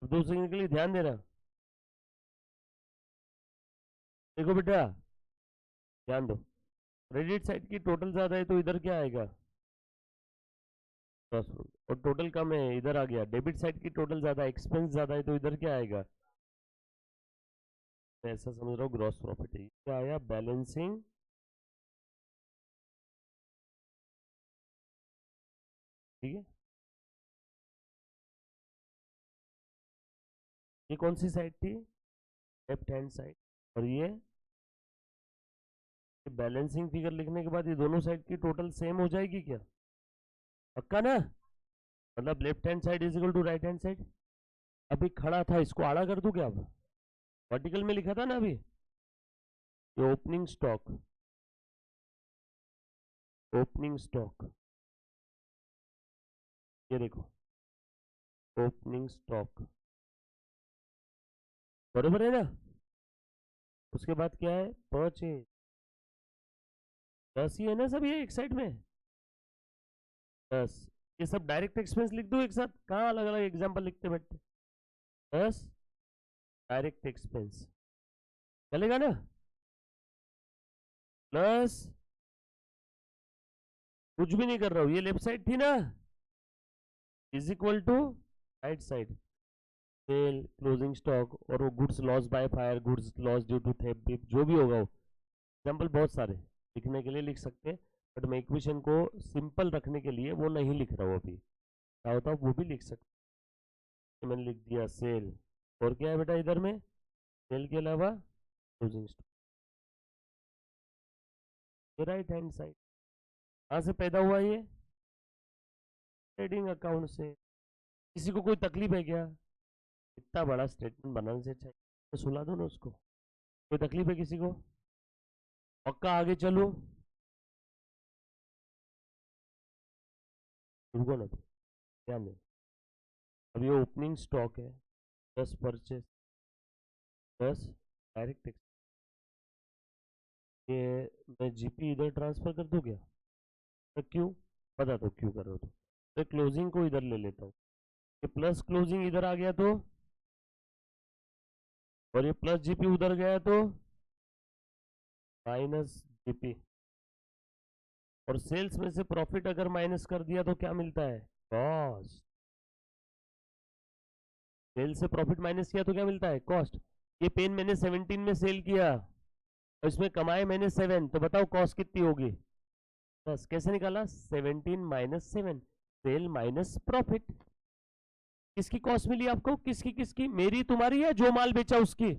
2 सेकंड के लिए ध्यान देना। देखो बेटा, ध्यान दो, क्रेडिट साइड की टोटल ज्यादा है तो इधर क्या आएगा, ग्रॉस। और टोटल कम है, इधर आ गया। डेबिट साइड की टोटल ज्यादा, एक्सपेंस ज्यादा है तो इधर क्या आएगा, मैं ऐसा समझ रहा हूँ ग्रॉस प्रॉफिट है। क्या आया, बैलेंसिंग। ठीक है, ये कौन सी साइड थी, लेफ्ट हैंड साइड। और ये बैलेंसिंग फिगर लिखने के बाद ये दोनों साइड की टोटल सेम हो जाएगी क्या, पक्का ना? मतलब left hand side is equal to right hand side. अभी खड़ा था, इसको आड़ा कर दूं क्या अब, वर्टिकल में लिखा था ना अभी, ये ओपनिंग स्टॉक, ओपनिंग स्टॉक, ये देखो, ओपनिंग स्टॉक, बरोबर है ना? उसके बाद क्या है, परचेज। 10 ही है ना सब, ये एक साइड में 10। ये सब डायरेक्ट एक्सपेंस लिख दो एक साथ, कहाँ अलग अलग एग्जाम्पल लिखते बैठते। 10 डायरेक्ट एक्सपेंस, चलेगा ना? प्लस, कुछ भी नहीं कर रहा हूं, ये लेफ्ट साइड थी ना, is equal to right side, sale closing stock, और वो goods loss by fire, goods loss due to theft, जो भी होगा वो एग्जाम्पल बहुत सारे लिखने के लिए लिख सकते हैं। बट मैं इक्वेशन को सिंपल रखने के लिए वो नहीं लिख रहा हूँ अभी, क्या होता है वो भी लिख सकते हैं। मैंने लिख दिया सेल, और क्या है बेटा इधर में, सेल के अलावा क्लोजिंग स्टॉक, ये राइट हैंड साइड। कहाँ से पैदा हुआ ये, ट्रेडिंग अकाउंट से। किसी को कोई तकलीफ है क्या, इतना बड़ा स्टेटमेंट बनाने से अच्छा तो सुला दो ना उसको। कोई तकलीफ है किसी को, पक्का आगे चलो, रुको ना, ध्यान दे। अब ये ओपनिंग स्टॉक है, 10 परचेस, 10 डायरेक्ट। ये मैं जीपी इधर ट्रांसफर कर दूं क्या, तो क्यों, बता दो क्यों कर रहा हो तो क्लोजिंग को इधर ले लेता हूँ, ये प्लस क्लोजिंग इधर आ गया तो, और ये प्लस जीपी उधर गया तो माइनस जीपी। और सेल्स में से प्रॉफिट अगर माइनस कर दिया तो क्या मिलता है, कॉस्ट। सेल से प्रॉफिट माइनस किया तो क्या मिलता है, कॉस्ट। ये पेन मैंने 17 में सेल किया और इसमें कमाए मैंने 7, तो बताओ कॉस्ट कितनी होगी, 10। कैसे निकाला, 17 माइनस 7, सेल माइनस प्रॉफिट। किसकी कॉस्ट मिली आपको, किसकी किसकी, मेरी तुम्हारी, है जो माल बेचा उसकी,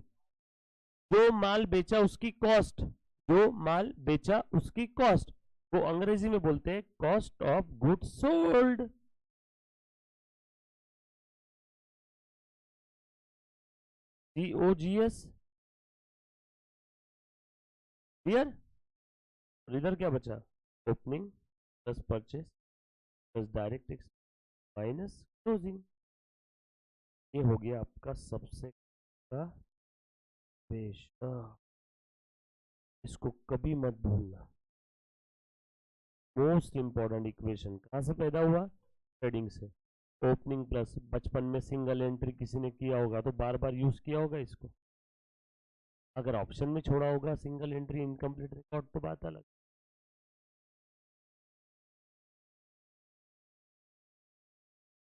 जो माल बेचा उसकी कॉस्ट, जो माल बेचा उसकी कॉस्ट, वो अंग्रेजी में बोलते हैं cost of goods sold. COGS, clear. और इधर क्या बचा, opening plus purchase plus direct x minus closing. ये हो गया आपका सबसे का पेश। इसको कभी मत भूलना, मोस्ट इंपॉर्टेंट इक्वेशन कहाँ से पैदा हुआ, ट्रेडिंग से। ओपनिंग प्लस, बचपन में सिंगल एंट्री किसी ने किया होगा तो बार बार यूज किया होगा इसको, अगर ऑप्शन में छोड़ा होगा सिंगल एंट्री इनकम्प्लीट रिकॉर्ड तो बात अलग।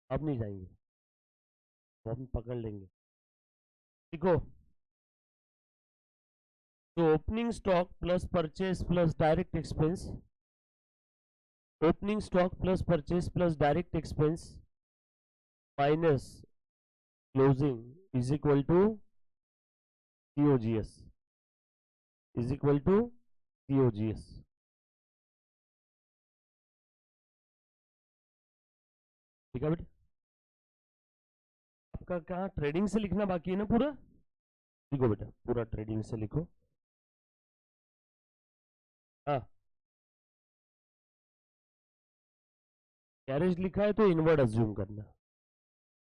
अब नहीं जाएंगे, तो हम पकड़ लेंगे। देखो, तो opening stock plus purchase plus direct expense, opening stock plus purchase plus direct expense minus closing is equal to COGS, is equal to COGS। ठीक है बेटा, आपका कहाँ ट्रेडिंग से लिखना बाकी है ना पूरा, लिखो बेटा पूरा ट्रेडिंग से लिखो। हाँ, कैरेज लिखा है तो इनवर्ड अज्यूम करना,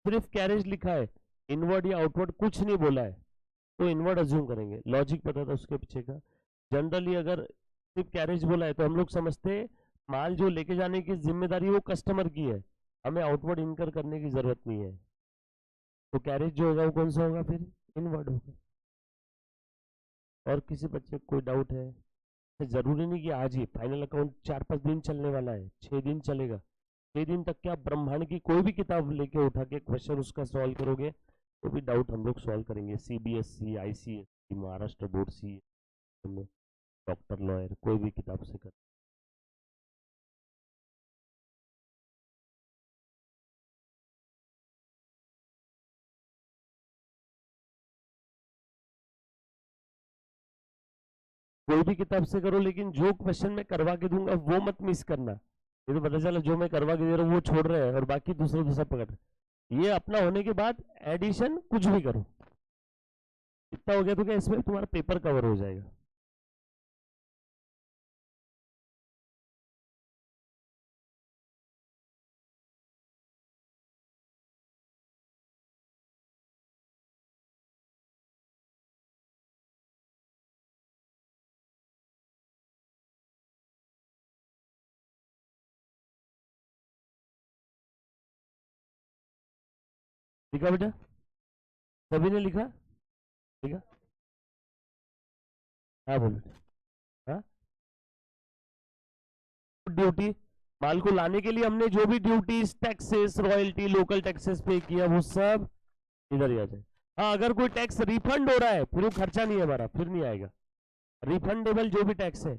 सिर्फ कैरेज लिखा है, इनवर्ड या आउटवर्ड कुछ नहीं बोला है, तो इनवर्ड अज्यूम करेंगे, लॉजिक पता था उसके पीछे का। जनरली अगर सिर्फ कैरेज बोला है तो हम लोग समझते हैं माल जो लेके जाने की जिम्मेदारी वो कस्टमर की है, हमें आउटवर्ड इनकर करने की जरूरत नहीं है। तो कैरेज जो होगा वो कौन सा होगा, फिर इनवर्ड होगा। और किसी बच्चे को कोई डाउट है? तो जरूरी नहीं कि आज ही, फाइनल अकाउंट 4-5 दिन चलने वाला है, 6 दिन चलेगा। 6 दिन तक क्या ब्रह्मांड की कोई भी किताब लेके उठा के क्वेश्चन उसका सॉल्व करोगे तो भी डाउट हम लोग सॉल्व करेंगे। CBSE, ICSE, महाराष्ट्र बोर्ड, सी में, डॉक्टर लॉयर, कोई भी किताब से कर। कोई भी किताब से करो, लेकिन जो क्वेश्चन मैं करवा के दूंगा वो मत मिस करना। ये तो पता चला जो मैं करवा के दे रहा हूँ वो छोड़ रहे हैं और बाकी दूसरा दूसरा पकड़ रहे। ये अपना होने के बाद एडिशन कुछ भी करो, इतना हो गया तो क्या इसमें तुम्हारा पेपर कवर हो जाएगा। लिखा बेटा? सभी ने लिखा? लिखा? हाँ बोलो। हाँ, ड्यूटी, माल को लाने के लिए हमने जो भी duties, taxes, royalty, local taxes पे किया वो सब इधर ही आ जाए। हाँ, अगर कोई टैक्स रिफंड हो रहा है फिर वो खर्चा नहीं है हमारा, फिर नहीं आएगा। रिफंडेबल जो भी टैक्स है,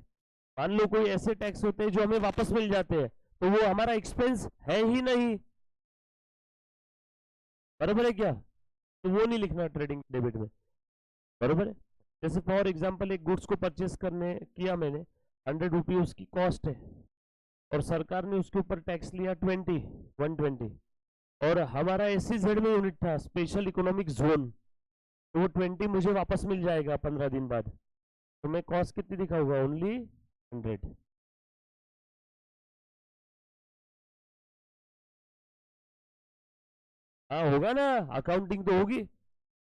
मान लो कोई ऐसे टैक्स होते हैं जो हमें वापस मिल जाते हैं तो वो हमारा एक्सपेंस है ही नहीं, बराबर है क्या? तो वो नहीं लिखना ट्रेडिंग डेबिट में, बराबर है। जैसे फॉर एग्जांपल एक गुड्स को परचेस करने किया मैंने, 100 रुपी उसकी कॉस्ट है और सरकार ने उसके ऊपर टैक्स लिया 120, और हमारा SEZ में यूनिट था, स्पेशल इकोनॉमिक जोन, तो वो 20 मुझे वापस मिल जाएगा 15 दिन बाद। तो मैं कॉस्ट कितनी दिखाऊंगा? ओनली 100। हाँ होगा ना, अकाउंटिंग तो होगी,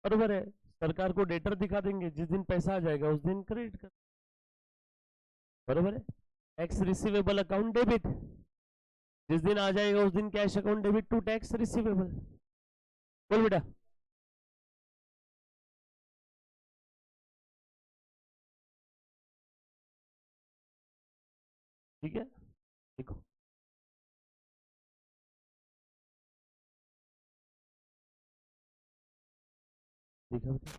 बरोबर है। सरकार को डेटर दिखा देंगे, जिस दिन पैसा आ जाएगा उस दिन क्रेडिट कर, बरोबर है। टैक्स रिसीवेबल अकाउंट डेबिट, जिस दिन आ जाएगा उस दिन cash account debit to tax receivable. बोल बेटा। ठीक है, देखो। देखा बेटा?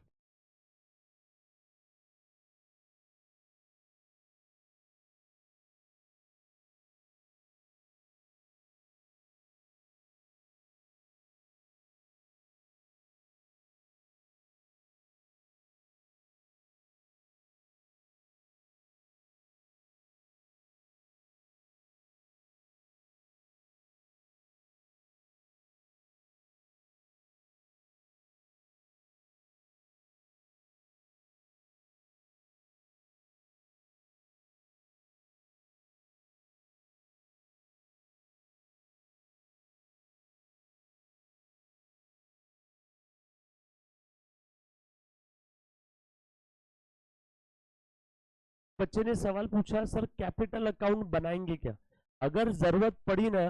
बच्चे ने सवाल पूछा, सर कैपिटल अकाउंट बनाएंगे क्या? अगर जरूरत पड़ी ना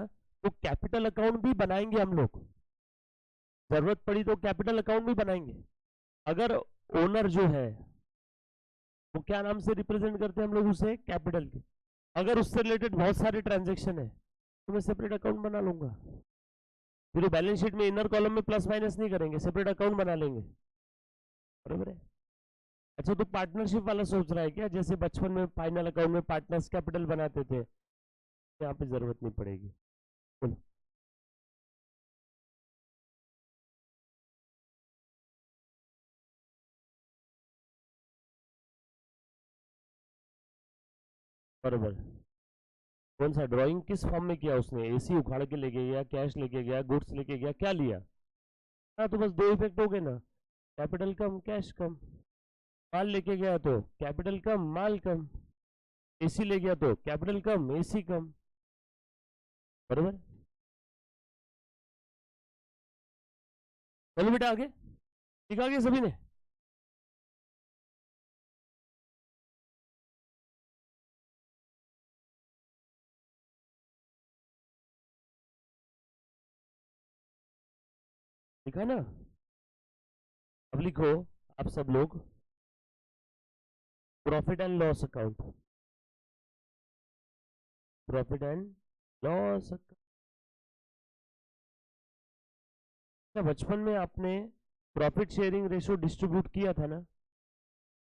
तो कैपिटल अकाउंट भी बनाएंगे हम लोग, जरूरत पड़ी तो कैपिटल अकाउंट भी बनाएंगे। अगर ओनर जो है वो क्या नाम से रिप्रेजेंट करते हैं हम लोग उसे? कैपिटल के। अगर उससे रिलेटेड बहुत सारे ट्रांजेक्शन है तो मैं सेपरेट अकाउंट बना लूंगा, फिर बैलेंस शीट में इनर कॉलम में प्लस माइनस नहीं करेंगे, सेपरेट अकाउंट बना लेंगे, बराबर है। अच्छा, तो पार्टनरशिप वाला सोच रहा है क्या? जैसे बचपन में फाइनल अकाउंट में पार्टनर्स कैपिटल बनाते थे, यहाँ पे जरूरत नहीं पड़ेगी। बोलो। बराबर। कौन सा ड्राइंग किस फॉर्म में किया उसने? AC उखाड़ के लेके गया, कैश लेके गया, गुड्स लेके गया, क्या लिया? हाँ, तो बस दो इफेक्ट हो गए ना, कैपिटल कम कैश कम। माल लेके गया तो कैपिटल कम माल कम, AC ले गया तो कैपिटल कम AC कम, बराबर। चलो बेटा आगे, ठीक आ गया सभी ने? ठीक है ना? अब लिखो आप सब लोग profit and loss account. Profit and loss account. बचपन में आपने प्रॉफिट शेयरिंग रेशो डिस्ट्रीब्यूट किया था ना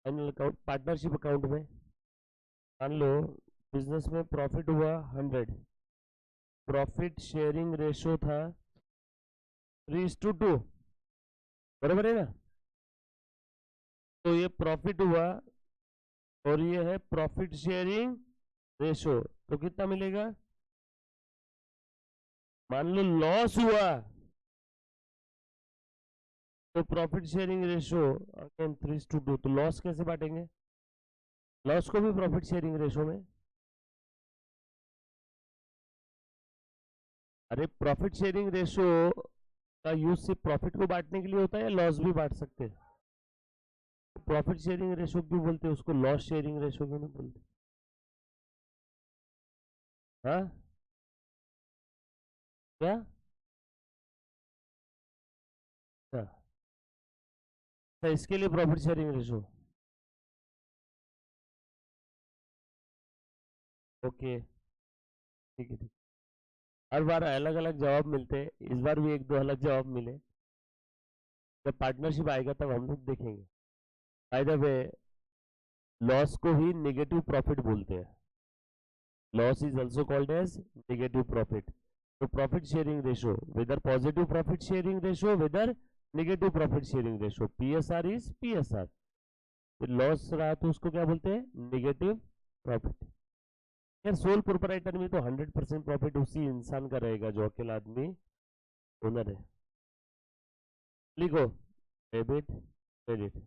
एनुअल अकाउंट पार्टनरशिप अकाउंट में? मान लो बिजनेस में प्रॉफिट हुआ 100, प्रॉफिट शेयरिंग रेशो था 3:2, बराबर है ना? तो ये प्रॉफिट हुआ और ये है प्रॉफिट शेयरिंग रेशो, तो कितना मिलेगा? मान लो लॉस हुआ तो प्रॉफिट शेयरिंग रेशो अगेन 3:2, तो लॉस कैसे बांटेंगे? लॉस को भी प्रॉफिट शेयरिंग रेशो में। अरे प्रॉफिट शेयरिंग रेशो का यूज सिर्फ प्रॉफिट को बांटने के लिए होता है या लॉस भी बांट सकते हैं? प्रॉफिट शेयरिंग रेशो क्यों बोलते हैं उसको, लॉस शेयरिंग रेशो क्यों नहीं बोलते? हाँ क्या? अच्छा, तो इसके लिए प्रॉफिट शेयरिंग रेशो। ओके ठीक है, ठीक। हर बार अलग अलग जवाब मिलते हैं, इस बार भी एक दो अलग जवाब मिले। जब पार्टनरशिप आएगा तब हम लोग देखेंगे। बाय द वे लॉस को ही नेगेटिव प्रॉफिट बोलते हैं। Loss is also called as negative profit. तो profit sharing ratio whether positive profit sharing ratio whether negative profit sharing ratio, PSR is PSR. Loss रहा तो उसको क्या बोलते हैं? Negative profit. यार सोल प्रोपराइटर में तो 100% प्रॉफिट उसी इंसान का रहेगा जो अकेला आदमी ओनर है। लिखो डेबिट क्रेडिट।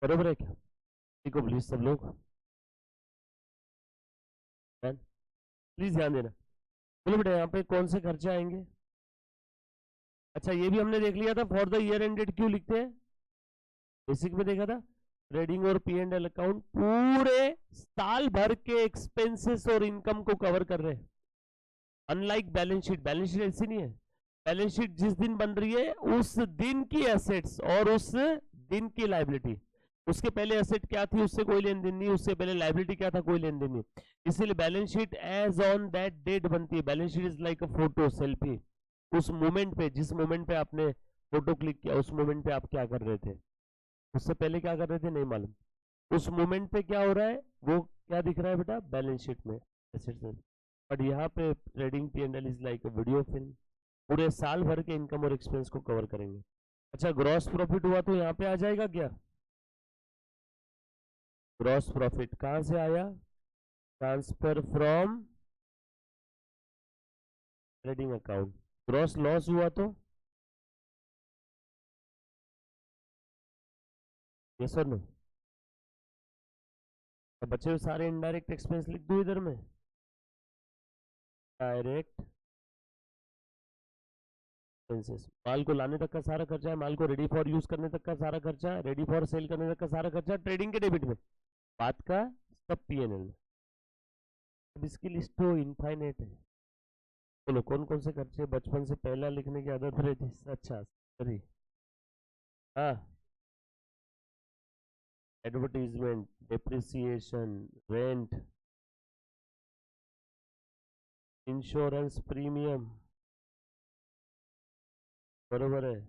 बरोबर है क्या? लिखो प्लीज सब लोग, प्लीज ध्यान देना। बोलो बेटा यहाँ पे कौन से खर्चे आएंगे? अच्छा ये भी हमने देख लिया था, फॉर द ईयर एंडेड क्यों लिखते हैं? बेसिक में देखा था। ट्रेडिंग और पी एंड एल अकाउंट पूरे साल भर के एक्सपेंसेस और इनकम को कवर कर रहे हैं। Unlike balance sheet, balance sheet ऐसी नहीं है। बैलेंस शीट जिस दिन बन रही है उस दिन की एसेट्स और उस दिन की लाइबिलिटी। उसके पहले एसेट क्या थी उससे कोई लेन देन नहीं, उससे पहले लाइबिलिटी क्या था कोई लेन देन नहीं। इसीलिए balance sheet as on that date बनती है। Balance sheet is like a photo selfie. उस मोमेंट पे, जिस मोमेंट पे आपने फोटो क्लिक किया उस मोमेंट पे आप क्या कर रहे थे, उससे पहले क्या कर रहे थे नहीं मालूम। उस मोमेंट पे क्या हो रहा है वो क्या दिख रहा है बेटा बैलेंस शीट में, एसेट्स में। बट यहाँ पे trading P and L is like a video film, पूरे साल भर के इनकम और एक्सपेंस को कवर करेंगे। अच्छा ग्रॉस प्रॉफिट हुआ तो यहाँ पे आ जाएगा क्या? ग्रॉस प्रॉफिट कहां से आया? Transfer from trading account. Gross loss हुआ तो यस और नो? अब बचे हुए सारे इनडायरेक्ट एक्सपेंस लिख दो इधर में। डायरेक्ट एक्सपेंसेस, माल को लाने तक का सारा खर्चा है, माल को रेडी फॉर यूज करने तक का सारा खर्चा, रेडी फॉर सेल करने तक का सारा खर्चा ट्रेडिंग के डेबिट में, बात का सब पीएनएल में। अब इसकी लिस्ट तो इनफाइनेट है। बोलो कौन कौन से खर्चे बचपन से पहला लिखने की आदत रहती? अच्छा सॉरी, हाँ, advertisement, depreciation, rent, insurance premium, बरोबर है,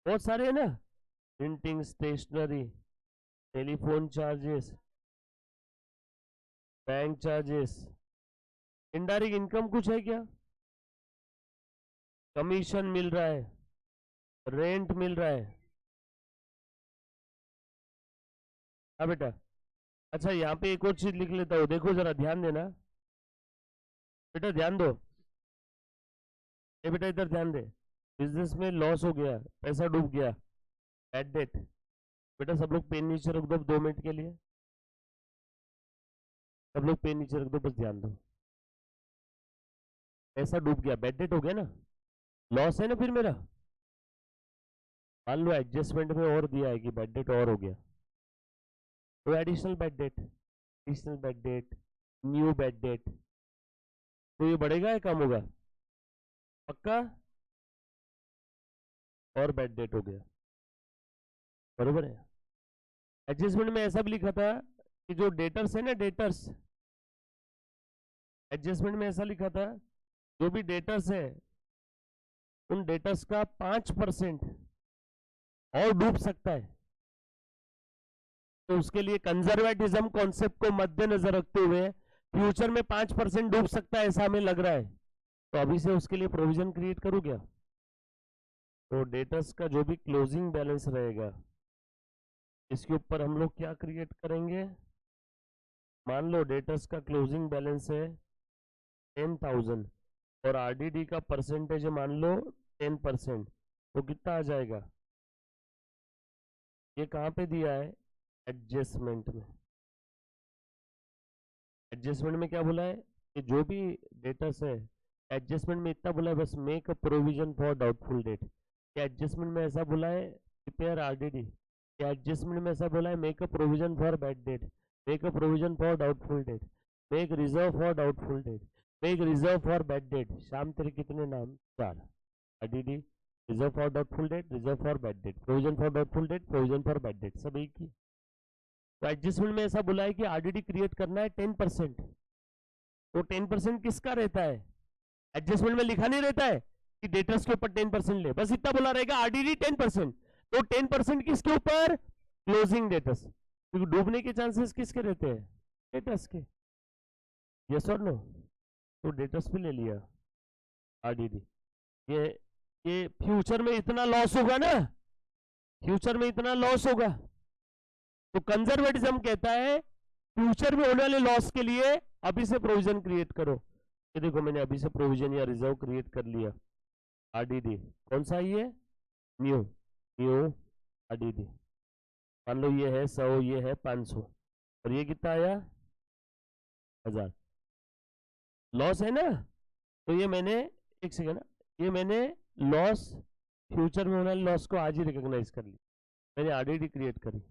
बहुत सारे है ना। Printing stationery, telephone charges, bank charges. Indirect income कुछ है क्या? कमीशन मिल रहा है, रेंट मिल रहा है, हाँ बेटा। अच्छा यहाँ पे एक और चीज लिख लेता हूँ, देखो जरा ध्यान देना बेटा, ध्यान दो। ये बेटा इधर ध्यान दे। बिजनेस में लॉस हो गया, पैसा डूब गया, बैड डेट। बेटा सब लोग पेन नीचे रख दो 2 मिनट के लिए। सब लोग पेन नीचे रख दो, बस ध्यान दो। पैसा डूब गया, बैड डेट हो गया ना, लॉस है ना फिर मेरा। मान लो एडजस्टमेंट में और दिया है कि बैड डेट और हो गया, तो additional bad debt, additional bad debt, new bad debt, तो ये बढ़ेगा या कम होगा? पक्का? और बैड डेट हो गया, बरोबर है। एडजस्टमेंट में ऐसा भी लिखा था कि जो डेटर्स है ना, डेटर्स, एडजस्टमेंट में ऐसा लिखा था जो भी डेटर्स है उन डेटर्स का 5% और डूब सकता है। तो उसके लिए कंजर्वेटिज्म कॉन्सेप्ट को मद्देनजर रखते हुए फ्यूचर में 5% डूब सकता है ऐसा हमें लग रहा है, तो अभी से उसके लिए प्रोविजन क्रिएट करूँ क्या? तो डेटर्स का जो भी क्लोजिंग बैलेंस रहेगा इसके ऊपर हम लोग क्या क्रिएट करेंगे? मान लो डेटर्स का क्लोजिंग बैलेंस है 10,000 और आरडीडी का परसेंटेज है मान लो 10%, तो कितना आ जाएगा? ये कहाँ पे दिया है? एडजस्टमेंट में। एडजस्टमेंट में क्या बोला है कि जो भी डेटर्स है, एडजस्टमेंट में इतना बोला है बस, make a provision for doubtful debt. क्या एडजस्टमेंट में ऐसा बोला है प्रिपेयर आरडीडी? क्या एडजस्टमेंट में ऐसा बोला है make a provision for bad debt, make a provision for doubtful debt, make reserve for doubtful debt, make reserve for bad debt? शाम तेरे कितने नाम? 4। RDD, reserve for doubtful debt, reserve for bad debt, provision for doubtful debt, provision for bad debt, सब एक ही। तो adjustment में ऐसा बोला है कि आरडीडी क्रिएट करना है 10%, तो 10% किसका रहता है? एडजस्टमेंट में लिखा नहीं रहता है कि डेटर्स के ऊपर 10% ले, बस इतना बोला रहेगा आरडीडी 10%। तो 10% किसके ऊपर? क्लोजिंग डेटर्स, क्योंकि डूबने के चांसेस किसके रहते हैं? डेटर्स के। यस और नो? तो डेटर्स पे ले लिया आरडीडी। ये ये फ्यूचर में इतना लॉस होगा ना, फ्यूचर में इतना लॉस होगा, तो कंजर्वेटिज्म कहता है फ्यूचर में होने वाले लॉस के लिए अभी से प्रोविजन क्रिएट करो। ये देखो मैंने अभी से प्रोविजन या रिजर्व क्रिएट कर लिया। आरडीडी कौन सा? ये न्यू, न्यू आरडीडी। मान लो ये है 100, ये है 500, और ये कितना आया? 1000। लॉस है ना, तो ये मैंने, एक सेकेंड, ये मैंने लॉस, फ्यूचर में होने वाले लॉस को आज ही रिकॉग्नाइज कर लिया। मैंने आरडीडी क्रिएट करी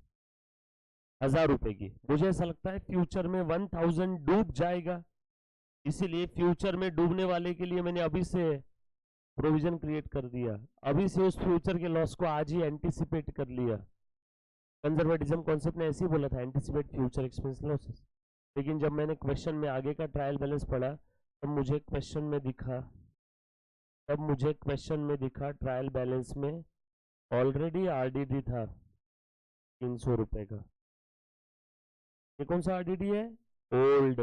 1000 रुपए की। मुझे ऐसा लगता है फ्यूचर में 1000 डूब जाएगा, इसीलिए फ्यूचर में डूबने वाले के लिए मैंने अभी से प्रोविजन क्रिएट कर दिया, अभी से उस फ्यूचर के लॉस को आज ही एंटिसिपेट कर लिया। कंजर्वेटिज्म कॉन्सेप्ट ने ऐसे ही बोला था, एंटिसिपेट फ्यूचर एक्सपेंस लॉसेस। लेकिन जब मैंने क्वेश्चन में आगे का ट्रायल बैलेंस पढ़ा तब मुझे क्वेश्चन में दिखा ट्रायल बैलेंस में ऑलरेडी आरडीडी था 300 रुपए का। ये कौन सा आरडीडी है? ओल्ड,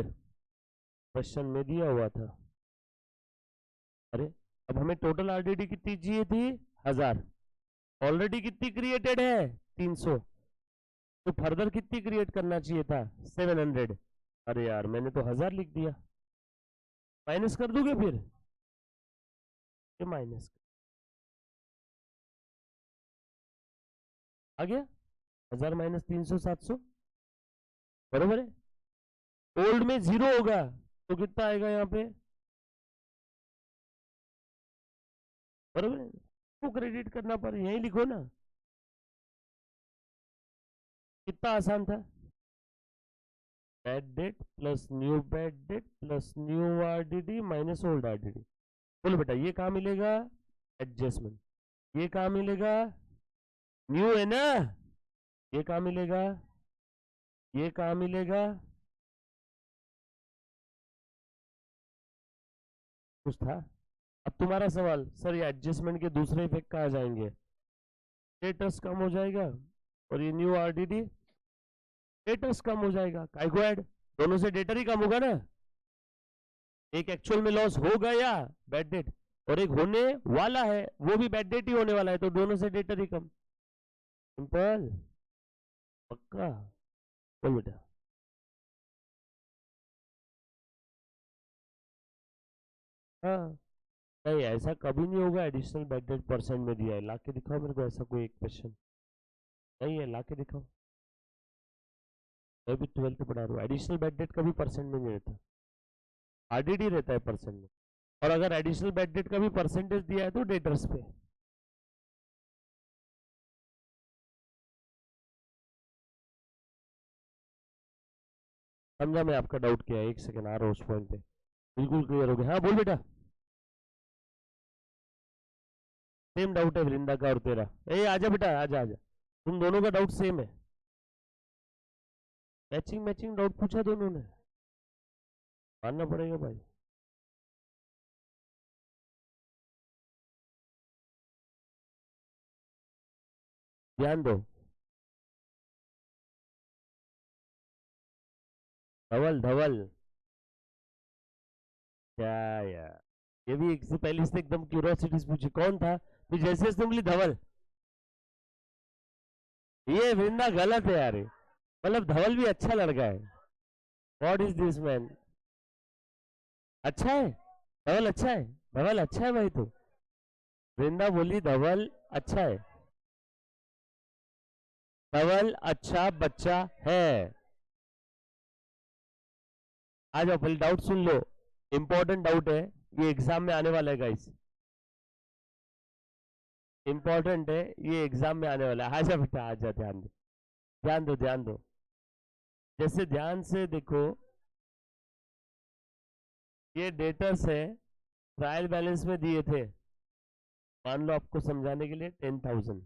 क्वेश्चन में दिया हुआ था। अरे अब हमें टोटल आरडीडी कितनी चाहिए थी? 1000। ऑलरेडी कितनी क्रिएटेड है? 300। तो फर्दर कितनी क्रिएट करना चाहिए था? 700। अरे यार मैंने तो 1000 लिख दिया। माइनस कर दोगे फिर? ये माइनस आ गया, 1000 माइनस 300, 700, बरोबर है। ओल्ड में 0 होगा तो कितना आएगा यहाँ पे? बरोबर है, तो क्रेडिट करना पर यही लिखो ना। कितना आसान था। Bad debt plus new bad debt plus new RDD minus old RDD. बोलो बेटा ये कहाँ मिलेगा? एडजस्टमेंट। ये कहाँ मिलेगा? न्यू है ना। ये कहाँ मिलेगा? ये कहाँ मिलेगा? कुछ था? अब तुम्हारा सवाल, सर ये एडजस्टमेंट के दूसरे इफेक्ट कहाँ जाएंगे? स्टेटस कम हो जाएगा और ये न्यू आरडीडी डेटर्स कम हो जाएगा। काय को ऐड? दोनों से डेटर ही कम होगा ना। एक एक्चुअल में लॉस हो गया बैड डेट, और एक होने वाला है वो भी बैड डेट ही होने वाला है, तो दोनों से डेटर ही कम। सिंपल, पक्का। बोल बेटा। हाँ, नहीं ऐसा कभी नहीं होगा एडिशनल बैड डेट परसेंट में दिया है, ला के दिखाओ मेरे को ऐसा कोई एक क्वेश्चन। नहीं है, ला के दिखाओ। मैं भी 12th पढ़ा रहा हूँ। एडिशनल बैड डेट का भी परसेंट में नहीं रहता, आरडीडी रहता है परसेंट में। और अगर एडिशनल बैड डेट का भी परसेंटेज दिया है तो डेटर्स पे। समझा मैं आपका डाउट क्या है? एक सेकंड आ रहा हूँ उस पॉइंट पे, बिल्कुल क्लियर हो गया। हाँ बोल बेटा। सेम डाउट है वृंदा का और तेरा। ए आजा बेटा, आजा आजा, तुम दोनों का डाउट सेम है। मैचिंग मैचिंग डाउट पूछा दोनों ने, मानना पड़ेगा भाई। ध्यान दो। धवल धवल, क्या यार, ये भी एक से पहले से एकदम क्यूरियोसिटीज पूछी, कौन था? फिर जैसे जैसे बोली धवल, ये वृंदा गलत है यार। मतलब धवल भी अच्छा लड़का है। What is this man? अच्छा है धवल, अच्छा है धवल, अच्छा है भाई। तो वृंदा बोली धवल अच्छा है, धवल अच्छा बच्चा है। आ जाओ पहले डाउट सुन लो, इंपॉर्टेंट डाउट है, ये एग्जाम में आने वाला है गाइस, इंपॉर्टेंट है, ये एग्जाम में आने वाला है। आजा बेटा आजा, ध्यान दो ध्यान दो ध्यान दो। जैसे ध्यान से देखो, ये डेटर्स है, ट्रायल बैलेंस में दिए थे, मान लो आपको समझाने के लिए 10,000,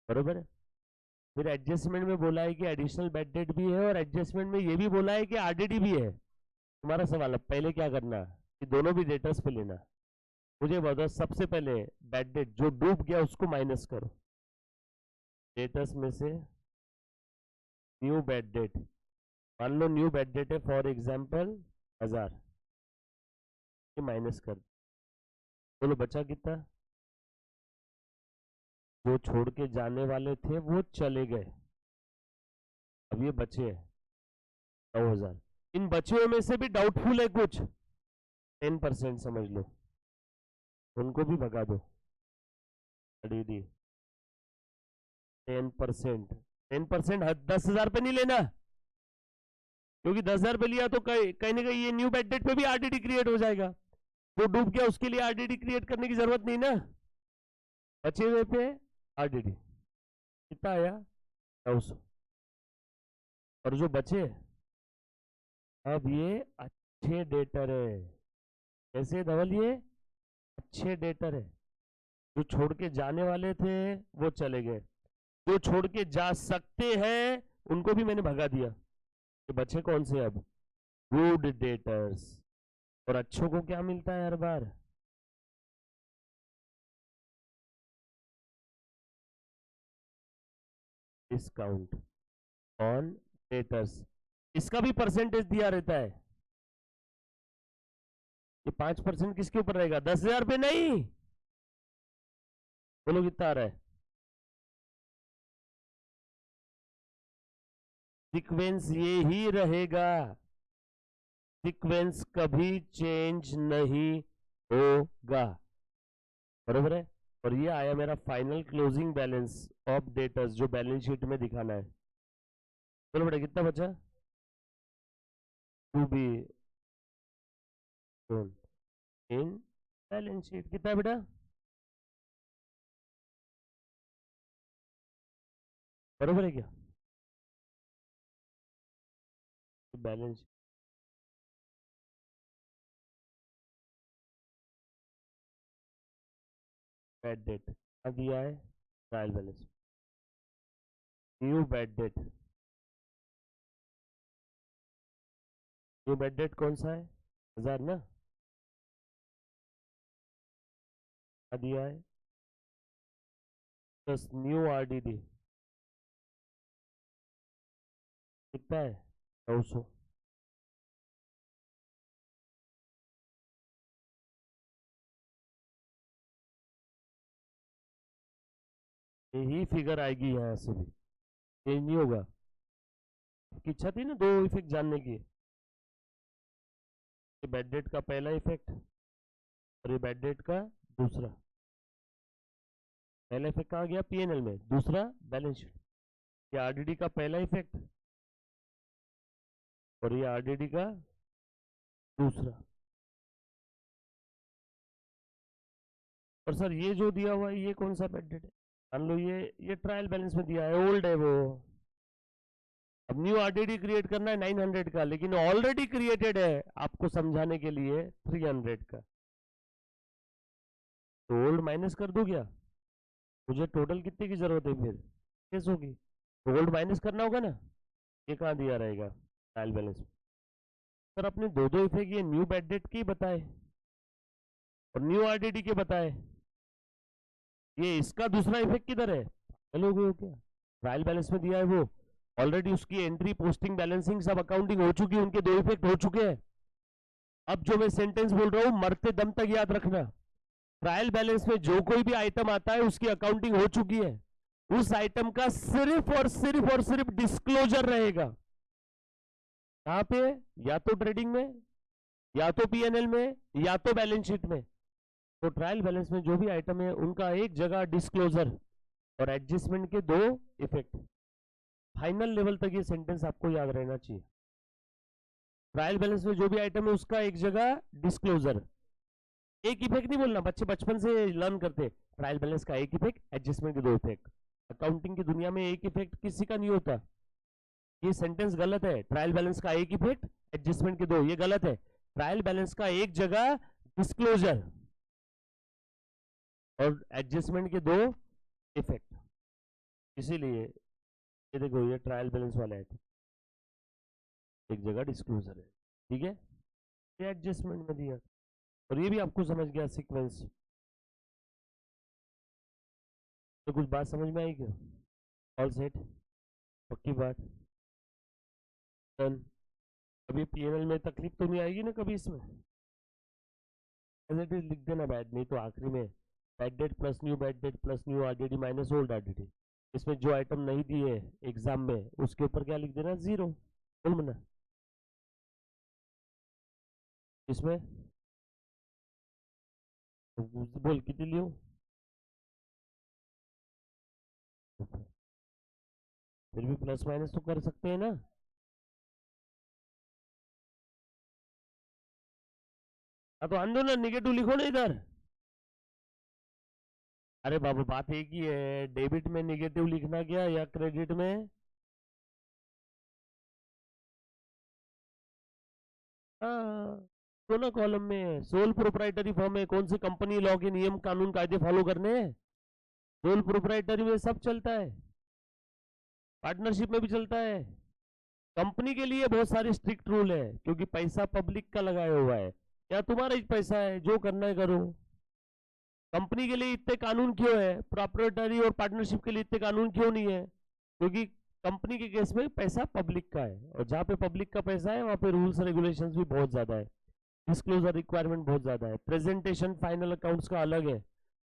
बरोबर है। फिर एडजस्टमेंट में बोला है कि एडिशनल बेड डेट भी है, और एडजस्टमेंट में ये भी बोला है कि आरडीडी भी है। तुम्हारा सवाल है पहले क्या करना, कि दोनों भी डेटर्स पे लेना। मुझे बताओ सबसे पहले बेड डेट जो डूब गया उसको माइनस करो डेटर्स में से, न्यू बेड डेट। मान लो न्यू बेड डेट है फॉर एग्जाम्पल 1000, ये माइनस कर, बोलो बचा कितना? जो छोड़ के जाने वाले थे वो चले गए, अब ये बचे हैं 9,000। इन बचे हुए में से भी डाउटफुल है कुछ, 10% समझ लो, उनको भी भगा दो। डी 10%, 10% 10,000 पे नहीं लेना, क्योंकि 10,000 पे लिया तो कहीं ना कहीं ये न्यू बेड डेट पे भी आरडीडी क्रिएट हो जाएगा। जो डूब गया उसके लिए आरडीडी क्रिएट करने की जरूरत नहीं ना, बचे हुए पे आरडीडी। कितना आया? 900। और जो बचे, अब ये अच्छे डेटर है। कैसे धवल? ये अच्छे डेटर है, जो छोड़ के जाने वाले थे वो चले गए, जो छोड़ के जा सकते हैं उनको भी मैंने भगा दिया। ये बचे कौन से अब? Good debtors. और अच्छों को क्या मिलता है हर बार? Discount on debtors. इसका भी परसेंटेज दिया रहता है। ये 5% किसके ऊपर रहेगा? 10,000 पे नहीं, बोलो कितना आ रहा है? सीक्वेंस ये ही रहेगा, सीक्वेंस कभी चेंज नहीं होगा, बरोबर है। और ये आया मेरा final closing balance of debtors, जो बैलेंस शीट में दिखाना है। चलो बेटा कितना बचा? To be in balance sheet कितना है बेटा? बरोबर है क्या? बैलेंस बैड डेट दिया है, trial balance, new bad debt. New bad debt कौन सा है? 1000 ना, दिया है, प्लस न्यू आरडीडी कितना है? 900। यही फिगर आएगी यहाँ से भी, चेंज नहीं होगा। की इच्छा थी ना दो इफेक्ट जानने की, ये बैड डेट का पहला इफेक्ट और ये बैड डेट का दूसरा। पहला इफेक्ट कहाँ गया? पीएनएल में, दूसरा बैलेंस शीट। ये आरडीडी का पहला इफेक्ट और ये आरडीडी का दूसरा। और सर ये जो दिया हुआ है ये कौन सा बेड डेट है? मान लो ये ट्रायल बैलेंस में दिया है, ओल्ड है वो। अब न्यू आरडीडी क्रिएट करना है 900 का, लेकिन ऑलरेडी क्रिएटेड है आपको समझाने के लिए 300 का। तो ओल्ड माइनस कर दूं क्या? मुझे टोटल कितने की जरूरत है फिर? कैसे होगी? तो ओल्ड माइनस करना होगा ना। ये कहाँ दिया रहेगा ट्रायल बैलेंस में? सर अपने दो दो इफेक्ट ये न्यू बेड डेट के बताए और न्यू आरडीडी के बताए, ये इसका दूसरा इफेक्ट किधर है? चलो गए हो क्या? ट्रायल बैलेंस में दिया है वो, ऑलरेडी उसकी एंट्री पोस्टिंग बैलेंसिंग सब अकाउंटिंग हो चुकी है, उनके दो इफेक्ट हो चुके हैं। अब जो मैं सेंटेंस बोल रहा हूं मरते दम तक याद रखना, ट्रायल बैलेंस में जो कोई भी आइटम आता है उसकी अकाउंटिंग हो चुकी है, उस आइटम का सिर्फ डिस्क्लोजर रहेगा। कहां पे? या तो ट्रेडिंग में, या तो पीएनएल में, या तो बैलेंस शीट में। तो ट्रायल बैलेंस में जो भी आइटम है उनका एक जगह डिस्क्लोजर और एडजस्टमेंट के दो इफेक्ट। फाइनल लेवल तक ये सेंटेंस आपको याद रहना चाहिए। ट्रायल बैलेंस में जो भी आइटम है उसका एक जगह डिस्क्लोजर, एक इफेक्ट नहीं बोलना, बच्चे बचपन से लर्न करते। ट्रायल बैलेंस का एक इफेक्ट, एडजस्टमेंट के दो इफेक्ट। अकाउंटिंग की दुनिया में एक इफेक्ट किसी का नहीं होता, ये सेंटेंस गलत है। ट्रायल बैलेंस का एक इफेक्ट, एडजस्टमेंट के दो, ये गलत है। ट्रायल बैलेंस का एक जगह डिस्क्लोजर और एडजस्टमेंट के दो इफेक्ट। इसीलिए ये देखो ये ट्रायल बैलेंस वाला है, एक जगह डिस्क्लोजर है, ठीक है, ये एडजस्टमेंट में दिया। और ये भी आपको समझ गया सीक्वेंस। तो कुछ बात समझ में आई क्या? ऑल सेट, पक्की बात, डन। अभी पीएनएल में तकलीफ तो नहीं आएगी ना कभी इसमें? एज इट इज लिख देना बैड, नहीं तो आखिरी में bad debt plus new RDD minus old RDD. इसमें जो आइटम नहीं दिए एग्जाम में उसके ऊपर क्या लिख देना? जीरो। बोल मना इसमें बोल कितनी लियो? फिर भी प्लस माइनस तो कर सकते हैं ना। हाँ तो आंदो ना, निगेटिव लिखो ना इधर। अरे बाबू बात एक ही है, डेबिट में निगेटिव लिखना क्या या क्रेडिट में? हाँ, दोनों कॉलम में है। सोल प्रोप्राइटरी फॉर्म है, कौन सी कंपनी लॉ के नियम कानून कायदे फॉलो करने हैं? सोल प्रोप्राइटरी में सब चलता है, पार्टनरशिप में भी चलता है। कंपनी के लिए बहुत सारे स्ट्रिक्ट रूल है क्योंकि पैसा पब्लिक का लगाया हुआ है, या तुम्हारा ही पैसा है, जो करना है करो। कंपनी के लिए इतने कानून क्यों है, प्रोप्राइटरी और पार्टनरशिप के लिए इतने कानून क्यों नहीं है? क्योंकि कंपनी के केस में पैसा पब्लिक का है, और जहां पे पब्लिक का पैसा है वहां पे रूल्स रेगुलेशंस भी बहुत ज्यादा है, डिस्क्लोजर रिक्वायरमेंट बहुत ज्यादा है, प्रेजेंटेशन फाइनल अकाउंट्स का अलग है,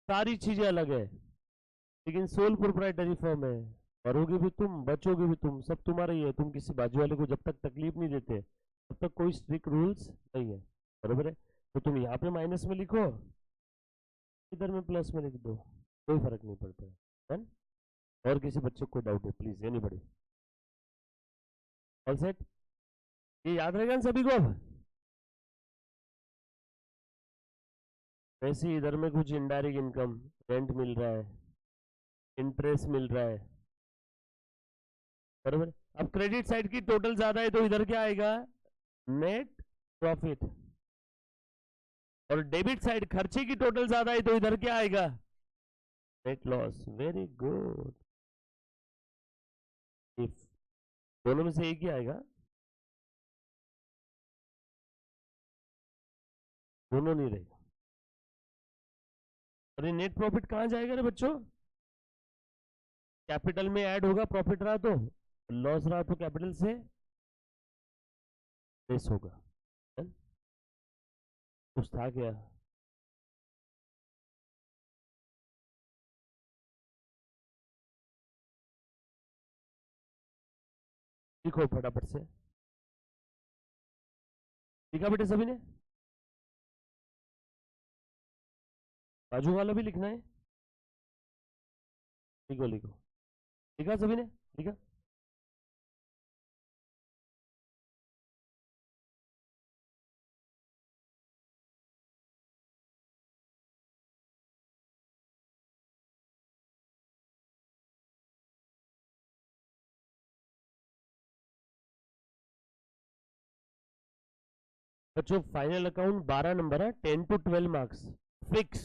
सारी चीजें अलग है। लेकिन सोल प्रोप्राइटरी फर्म है, मरोगे भी तुम, बचोगे भी तुम, सब तुम्हारा ही है। तुम किसी बाजू वाले को जब तक तकलीफ नहीं देते तब तक कोई स्ट्रिक्ट रूल्स नहीं है, बरोबर है? तो तुम यहाँ पे माइनस में लिखो, इधर में प्लस में लिख दो, कोई फर्क नहीं पड़ता है। डन? और किसी बच्चे को डाउट हो प्लीज, ये नहीं पड़े। ऑल सेट, ये याद रहेगा ना सभी को? अब वैसे इधर में कुछ इनडायरेक्ट इनकम, रेंट मिल रहा है, इंटरेस्ट मिल रहा है, बराबर। अब क्रेडिट साइड की टोटल ज्यादा है तो इधर क्या आएगा? Net profit. और डेबिट साइड खर्चे की टोटल ज्यादा है तो इधर क्या आएगा? Net loss. Very good. If दोनों में से एक ही आएगा, दोनों नहीं रहेगा। अरे नेट प्रॉफिट कहां जाएगा रे बच्चों? कैपिटल में ऐड होगा, प्रॉफिट रहा तो, लॉस रहा तो कैपिटल से लेस होगा। कुछ था क्या? लिखो फटाफट से। लिखा बेटे सभी ने? बाजू वाला भी लिखना है? लिखो लिखो। लिखा सभी ने? लिखा? बच्चों फाइनल अकाउंट 12 नंबर है, 10 to 12 मार्क्स फिक्स।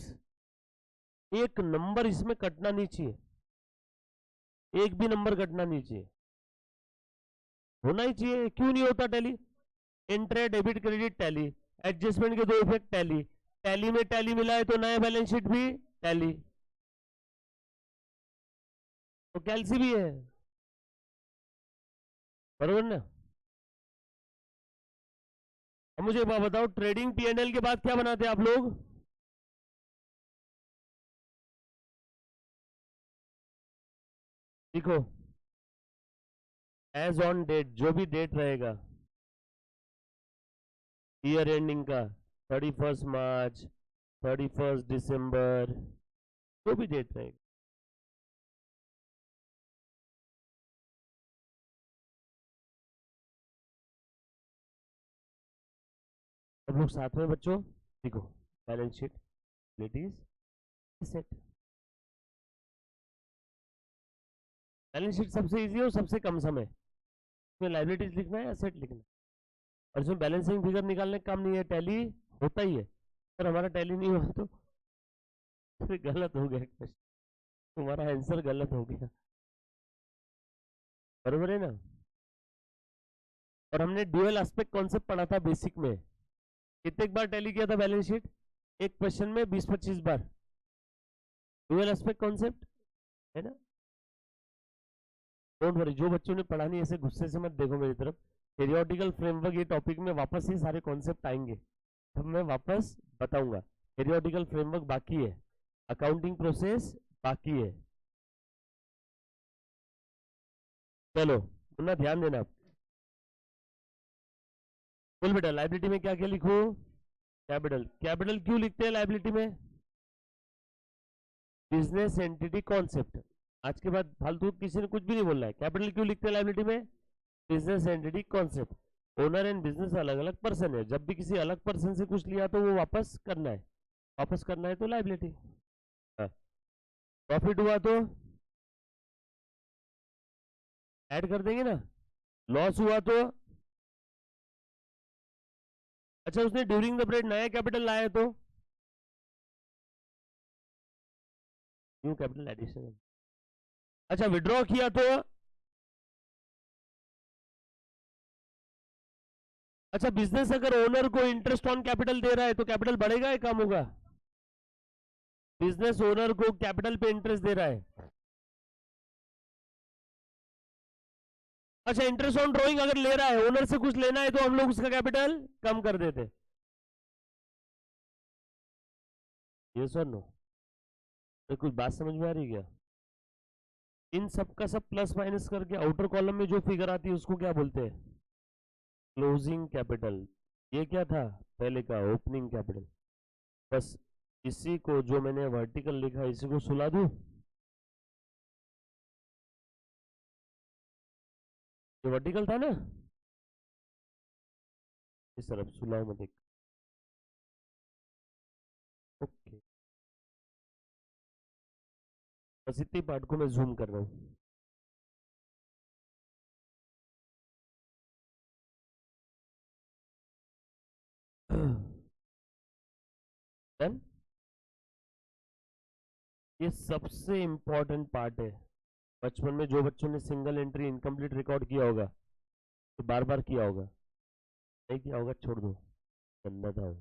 एक नंबर इसमें कटना नहीं चाहिए, एक भी नंबर कटना नहीं चाहिए, होना ही चाहिए। क्यों नहीं होता tally? Intra debit credit tally, adjustment के दो इफेक्ट टैली, टैली में टैली मिला है तो नया बैलेंस शीट भी टैली, तो कैलसी भी है, बरोबर ना? अब मुझे एक बात बताओ, ट्रेडिंग पीएनएल के बाद क्या बनाते हैं आप लोग? देखो, एज ऑन डेट, जो भी डेट रहेगा ईयर एंडिंग का, 31 मार्च, 31 दिसंबर, जो भी डेट रहेगा, सब लोग साथ में बच्चों देखो, balance sheet set, balance sheet सबसे इजी है और सबसे कम समय, इसमें लाइबिलिटीज लिखना है, एसेट लिखना है, और इसमें बैलेंसिंग फिगर निकालने का काम नहीं है, टैली होता ही है। अगर हमारा टैली नहीं हुआ तो फिर गलत हो गया क्वेश्चन, तुम्हारा आंसर गलत हो गया, बरोबर है ना? और हमने ड्यूअल एस्पेक्ट कॉन्सेप्ट पढ़ा था बेसिक में, कितने बार टैली किया था बैलेंस शीट? एक क्वेश्चन में 20-25 बार, ड्यूअल एस्पेक्ट कॉन्सेप्ट है ना? डोंट वरी, जो बच्चों ने पढ़ा नहीं ऐसे गुस्से से मत देखो मेरी तरफ, पीरियोडिकल फ्रेमवर्क ये टॉपिक में वापस ही सारे कॉन्सेप्ट आएंगे, तब मैं वापस बताऊंगा। पीरियोडिकल फ्रेमवर्क बाकी है, अकाउंटिंग प्रोसेस बाकी है। चलो मुन्ना ध्यान देना, बोल बेटा लाइबिलिटी में क्या क्या लिखूं? कैपिटल, कैपिटल क्यों लिखते हैं लाइबिलिटी में? बिजनेस एंटिटी कॉन्सेप्ट, आज के बाद फालतू किसी ने कुछ भी नहीं बोलना है। कैपिटल क्यों लिखते हैं लाइबिलिटी में? Business entity concept, owner and business अलग अलग पर्सन है, जब भी किसी अलग पर्सन से कुछ लिया तो वो वापस करना है, वापस करना है तो लाइबिलिटी। प्रॉफिट हुआ तो ऐड कर देंगे ना, लॉस हुआ तो, अच्छा उसने ड्यूरिंग द पीरियड नया कैपिटल लाया तो न्यू कैपिटल एडिशन, अच्छा विड्रॉ किया तो, अच्छा बिजनेस अगर ओनर को इंटरेस्ट ऑन कैपिटल दे रहा है तो कैपिटल बढ़ेगा या कम होगा? बिजनेस ओनर को कैपिटल पे इंटरेस्ट दे रहा है, अच्छा इंटरेस्ट ऑन ड्रॉइंग अगर ले रहा है, ओनर से कुछ लेना है तो हम लोग उसका कैपिटल कम कर देते, ये सर नो, तो कुछ बात समझ में आ रही क्या? इन सब का सब प्लस माइनस करके आउटर कॉलम में जो फिगर आती है उसको क्या बोलते हैं? Closing capital. ये क्या था पहले का? Opening capital. बस इसी को जो मैंने वर्टिकल लिखा इसी को सुला दूं, ये वर्टिकल था ना, इस तरफ सुलाओ मत, ओके, बस इतनी पार्ट को मैं जूम कर रहा हूं। डन, ये सबसे इंपॉर्टेंट पार्ट है। बचपन में जो बच्चों ने सिंगल एंट्री इनकम्प्लीट रिकॉर्ड किया होगा तो बार बार किया होगा, नहीं किया होगा छोड़ दो, गंदा था वो,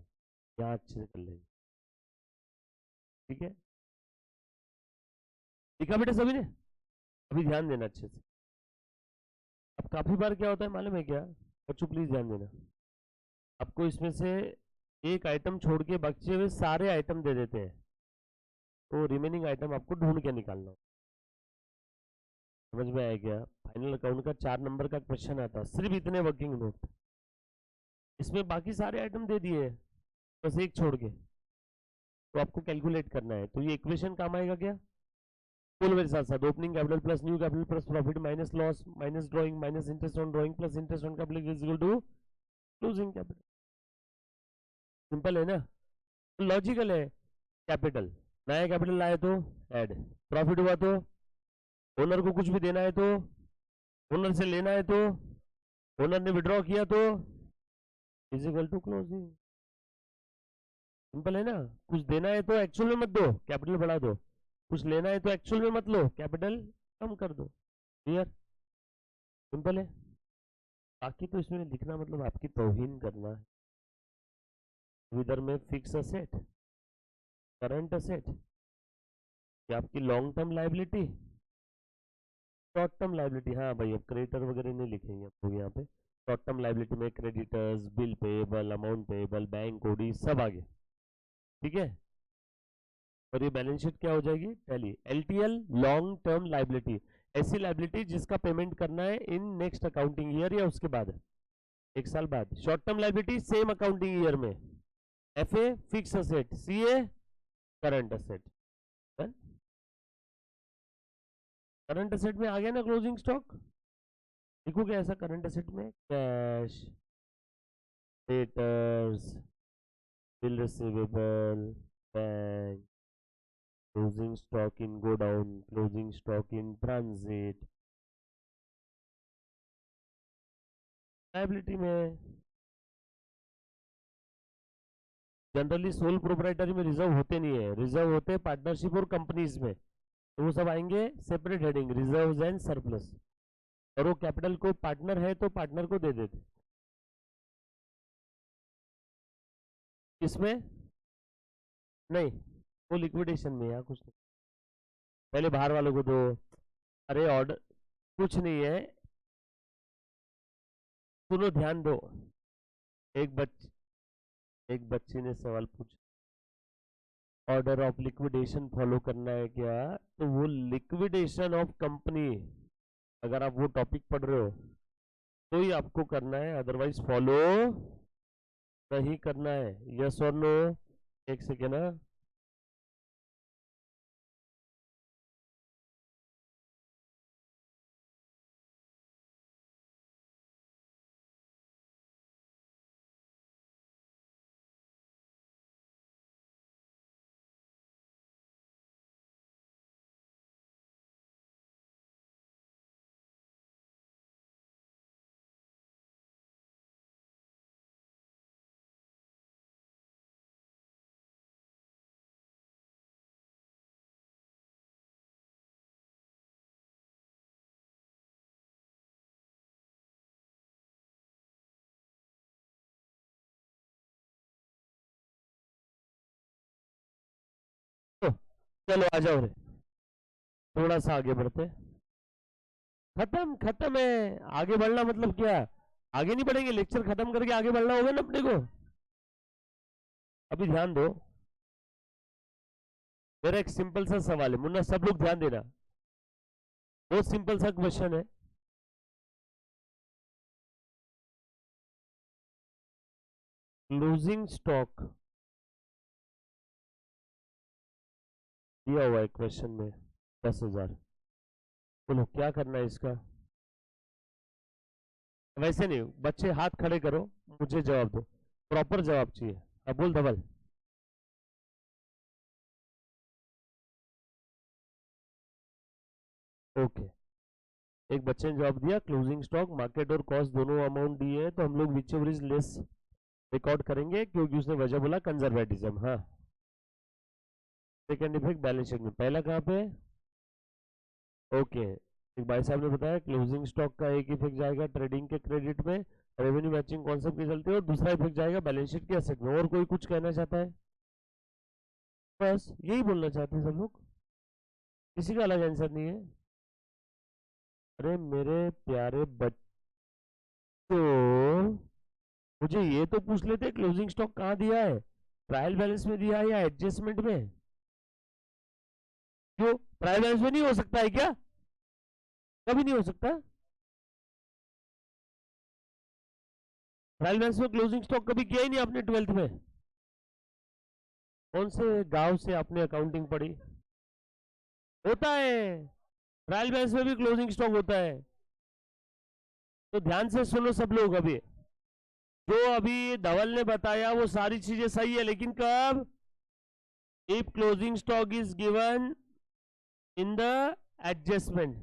यहाँ अच्छे से कर लेंगे, ठीक है? लिखा बेटा सभी ने? अभी ध्यान देना अच्छे से। अब काफी बार क्या होता है मालूम है क्या बच्चों, प्लीज ध्यान देना, आपको इसमें से एक आइटम छोड़ के बचे हुए सारे आइटम दे देते हैं, तो रिमेनिंग आइटम आपको ढूंढ के निकालना। समझ में आया क्या? फाइनल अकाउंट का 4 नंबर का क्वेश्चन आता, सिर्फ इतने वर्किंग नोट, इसमें बाकी सारे आइटम दे दिए बस एक छोड़ के, तो आपको कैलकुलेट करना है। तो ये इक्वेशन काम आएगा क्या? बोलो मेरे साथ साथ, opening capital plus new capital plus profit minus loss minus drawing minus interest on drawing plus interest on capital is equal to closing capital. Simple है ना, लॉजिकल है। कैपिटल, नया कैपिटल लाए तो ऐड, प्रॉफिट हुआ तो, ओनर को कुछ भी देना है तो, ओनर से लेना है तो, ओनर ने विड्रॉ किया तो is equal to closing. Simple है ना। कुछ देना है तो एक्चुअल में मत दो, कैपिटल बढ़ा दो। कुछ लेना है तो एक्चुअल में मत लो, कैपिटल कम कर दो। क्लियर, सिंपल है। बाकी तो इसमें लिखना मतलब आपकी तौहीन करना है। इधर में फिक्स असेट, करंट असेट, या आपकी long term liability, short term liability. हाँ भाई, अब क्रेडिटर वगैरह नहीं लिखेंगे हम लोग यहाँ पे। शॉर्ट टर्म लाइबिलिटी में creditors, bill payable, amount payable, bank OD सब आ गए। ठीक है, और ये बैलेंस शीट क्या हो जाएगी, टैली। एलटीएल, लॉन्ग टर्म लाइबिलिटी, ऐसी लाइबिलिटी जिसका पेमेंट करना है इन नेक्स्ट अकाउंटिंग ईयर या उसके बाद, एक साल बाद। Short term liability same accounting year में। FA fix asset, CA current asset. Current asset में आ गया ना क्लोजिंग स्टॉक। लिखोगे ऐसा करंट असेट में, cash, debtors, bill receivable, bank, closing stock in godown, closing stock in transit. Liability में generally sole proprietary में रिजर्व होते नहीं है, रिजर्व होते हैं पार्टनरशिप और कंपनीज में, तो वो सब आएंगे separate heading, reserves and surplus. और वो कैपिटल को पार्टनर है तो पार्टनर को दे देते। इसमें नहीं, वो लिक्विडेशन में या कुछ नहीं, पहले बाहर वालों को दो। अरे ऑर्डर कुछ नहीं है, सुनो ध्यान दो। एक बच्ची ने सवाल पूछा, ऑर्डर ऑफ लिक्विडेशन फॉलो करना है क्या, तो वो लिक्विडेशन ऑफ कंपनी, अगर आप वो टॉपिक पढ़ रहे हो तो ही आपको करना है, अदरवाइज फॉलो नहीं करना है। यस और नो, एक सेकेंड ना। तो चलो आ जाओ रे, थोड़ा सा आगे बढ़ते। खत्म खत्म है, आगे बढ़ना मतलब क्या, आगे नहीं बढ़ेंगे, लेक्चर खत्म करके आगे बढ़ना होगा ना अपने को। अभी ध्यान दो, मेरा एक सिंपल सा सवाल है मुन्ना, सब लोग ध्यान देना, बहुत सिंपल सा क्वेश्चन है। क्लोजिंग स्टॉक दिया हुआ है क्वेश्चन में 10,000, बोलो क्या करना है इसका। वैसे नहीं, बच्चे हाथ खड़े करो, मुझे जवाब दो, प्रॉपर जवाब चाहिए। अब बोल धवल। ओके, एक बच्चे ने जवाब दिया, क्लोजिंग स्टॉक मार्केट और कॉस्ट दोनों अमाउंट दिए हैं, तो हम लोग which ever is less record करेंगे, क्योंकि उसने वजह बोला कंजर्वेटिज्म। हाँ, सेकेंड इफेक्ट बैलेंस शीट में, पहला कहाँ पे, ओके। एक भाई साहब ने बताया क्लोजिंग स्टॉक का एक इफेक्ट जाएगा ट्रेडिंग के क्रेडिट में, रेवेन्यू मैचिंग कॉन्सेप्ट के चलते, और दूसरा इफेक्ट जाएगा बैलेंस शीट के एसेट में। और कोई कुछ कहना चाहता है, बस यही बोलना चाहते हैं सब लोग, किसी का अलग आंसर नहीं है। अरे मेरे प्यारे बच्चों, मुझे ये तो पूछ लेते क्लोजिंग स्टॉक कहाँ दिया है, ट्रायल बैलेंस में दिया है या एडजस्टमेंट में। क्यों, ट्रायल बैलेंस में नहीं हो सकता है क्या, कभी नहीं हो सकता। ट्रायल बैलेंस में क्लोजिंग स्टॉक कभी किया ही नहीं आपने 12th में। कौन से गांव से आपने अकाउंटिंग पढ़ी, होता है, ट्रायल बैलेंस में भी क्लोजिंग स्टॉक होता है। तो ध्यान से सुनो सब लोग, अभी जो अभी धवल ने बताया वो सारी चीजें सही है, लेकिन कब, if closing stock is given in the adjustment.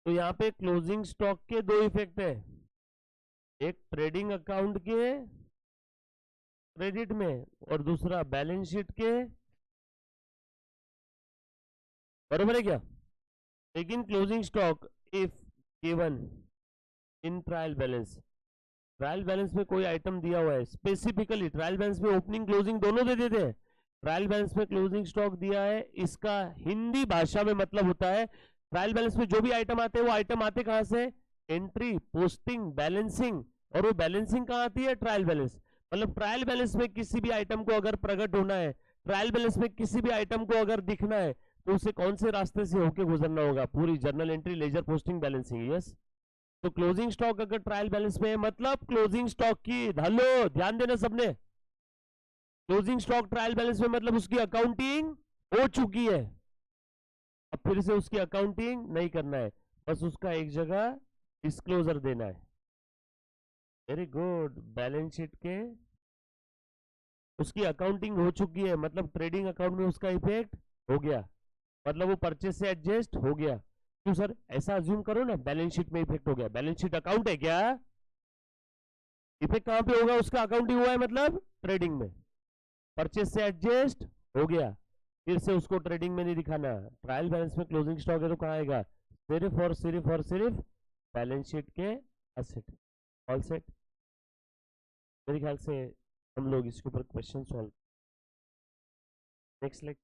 तो यहाँ पे क्लोजिंग स्टॉक के दो इफेक्ट है, एक ट्रेडिंग अकाउंट के क्रेडिट में और दूसरा बैलेंस शीट के, बरोबर है क्या? लेकिन closing stock if given in trial balance, trial balance में कोई आइटम दिया हुआ है स्पेसिफिकली, ट्रायल बैलेंस में ओपनिंग क्लोजिंग दोनों दे देते हैं, ट्रायल बैलेंस में क्लोजिंग स्टॉक दिया है, इसका हिंदी भाषा में मतलब होता है ट्रायल बैलेंस में जो भी आइटम आते हैं वो आइटम आते कहां से? एंट्री, पोस्टिंग, बैलेंसिंग, और वो बैलेंसिंग कहां आती है? Trial balance. मतलब ट्रायल बैलेंस में किसी भी आइटम को अगर प्रकट होना है, ट्रायल बैलेंस में किसी भी आइटम को अगर दिखना है, तो उसे कौन से रास्ते से होके गुजरना होगा? पूरी journal entry, ledger, posting, balancing. Yes, तो क्लोजिंग स्टॉक अगर ट्रायल बैलेंस में है, मतलब क्लोजिंग स्टॉक की, हेलो ध्यान देना सबने, क्लोजिंग स्टॉक ट्रायल बैलेंस में मतलब उसकी अकाउंटिंग हो चुकी है, अब फिर से उसकी अकाउंटिंग नहीं करना है, बस उसका एक जगह डिस्क्लोजर देना है। Very good. बैलेंस शीट के उसकी अकाउंटिंग हो चुकी है, मतलब ट्रेडिंग अकाउंट में उसका इफेक्ट हो गया, मतलब वो परचेज से एडजस्ट हो गया। क्यों सर? ऐसा अज्यूम करो ना, बैलेंस शीट में इफेक्ट हो गया, बैलेंस शीट अकाउंट है क्या? इफेक्ट कहां पे होगा? उसका अकाउंटिंग हुआ है मतलब ट्रेडिंग में, परचेज से एडजस्ट हो गया, फिर से उसको ट्रेडिंग में नहीं दिखाना। ट्रायल बैलेंस में क्लोजिंग स्टॉक है तो कहां आएगा? सिर्फ और सिर्फ और सिर्फ बैलेंस शीट के एसेट। All set? मेरे ख्याल से हम लोग इसके ऊपर क्वेश्चन सॉल्व। Next lecture.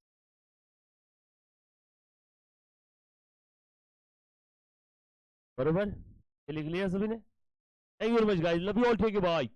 बरोबर, ये लिख लिया सभी ने? Thank you very much guys, love you all, take care, bye.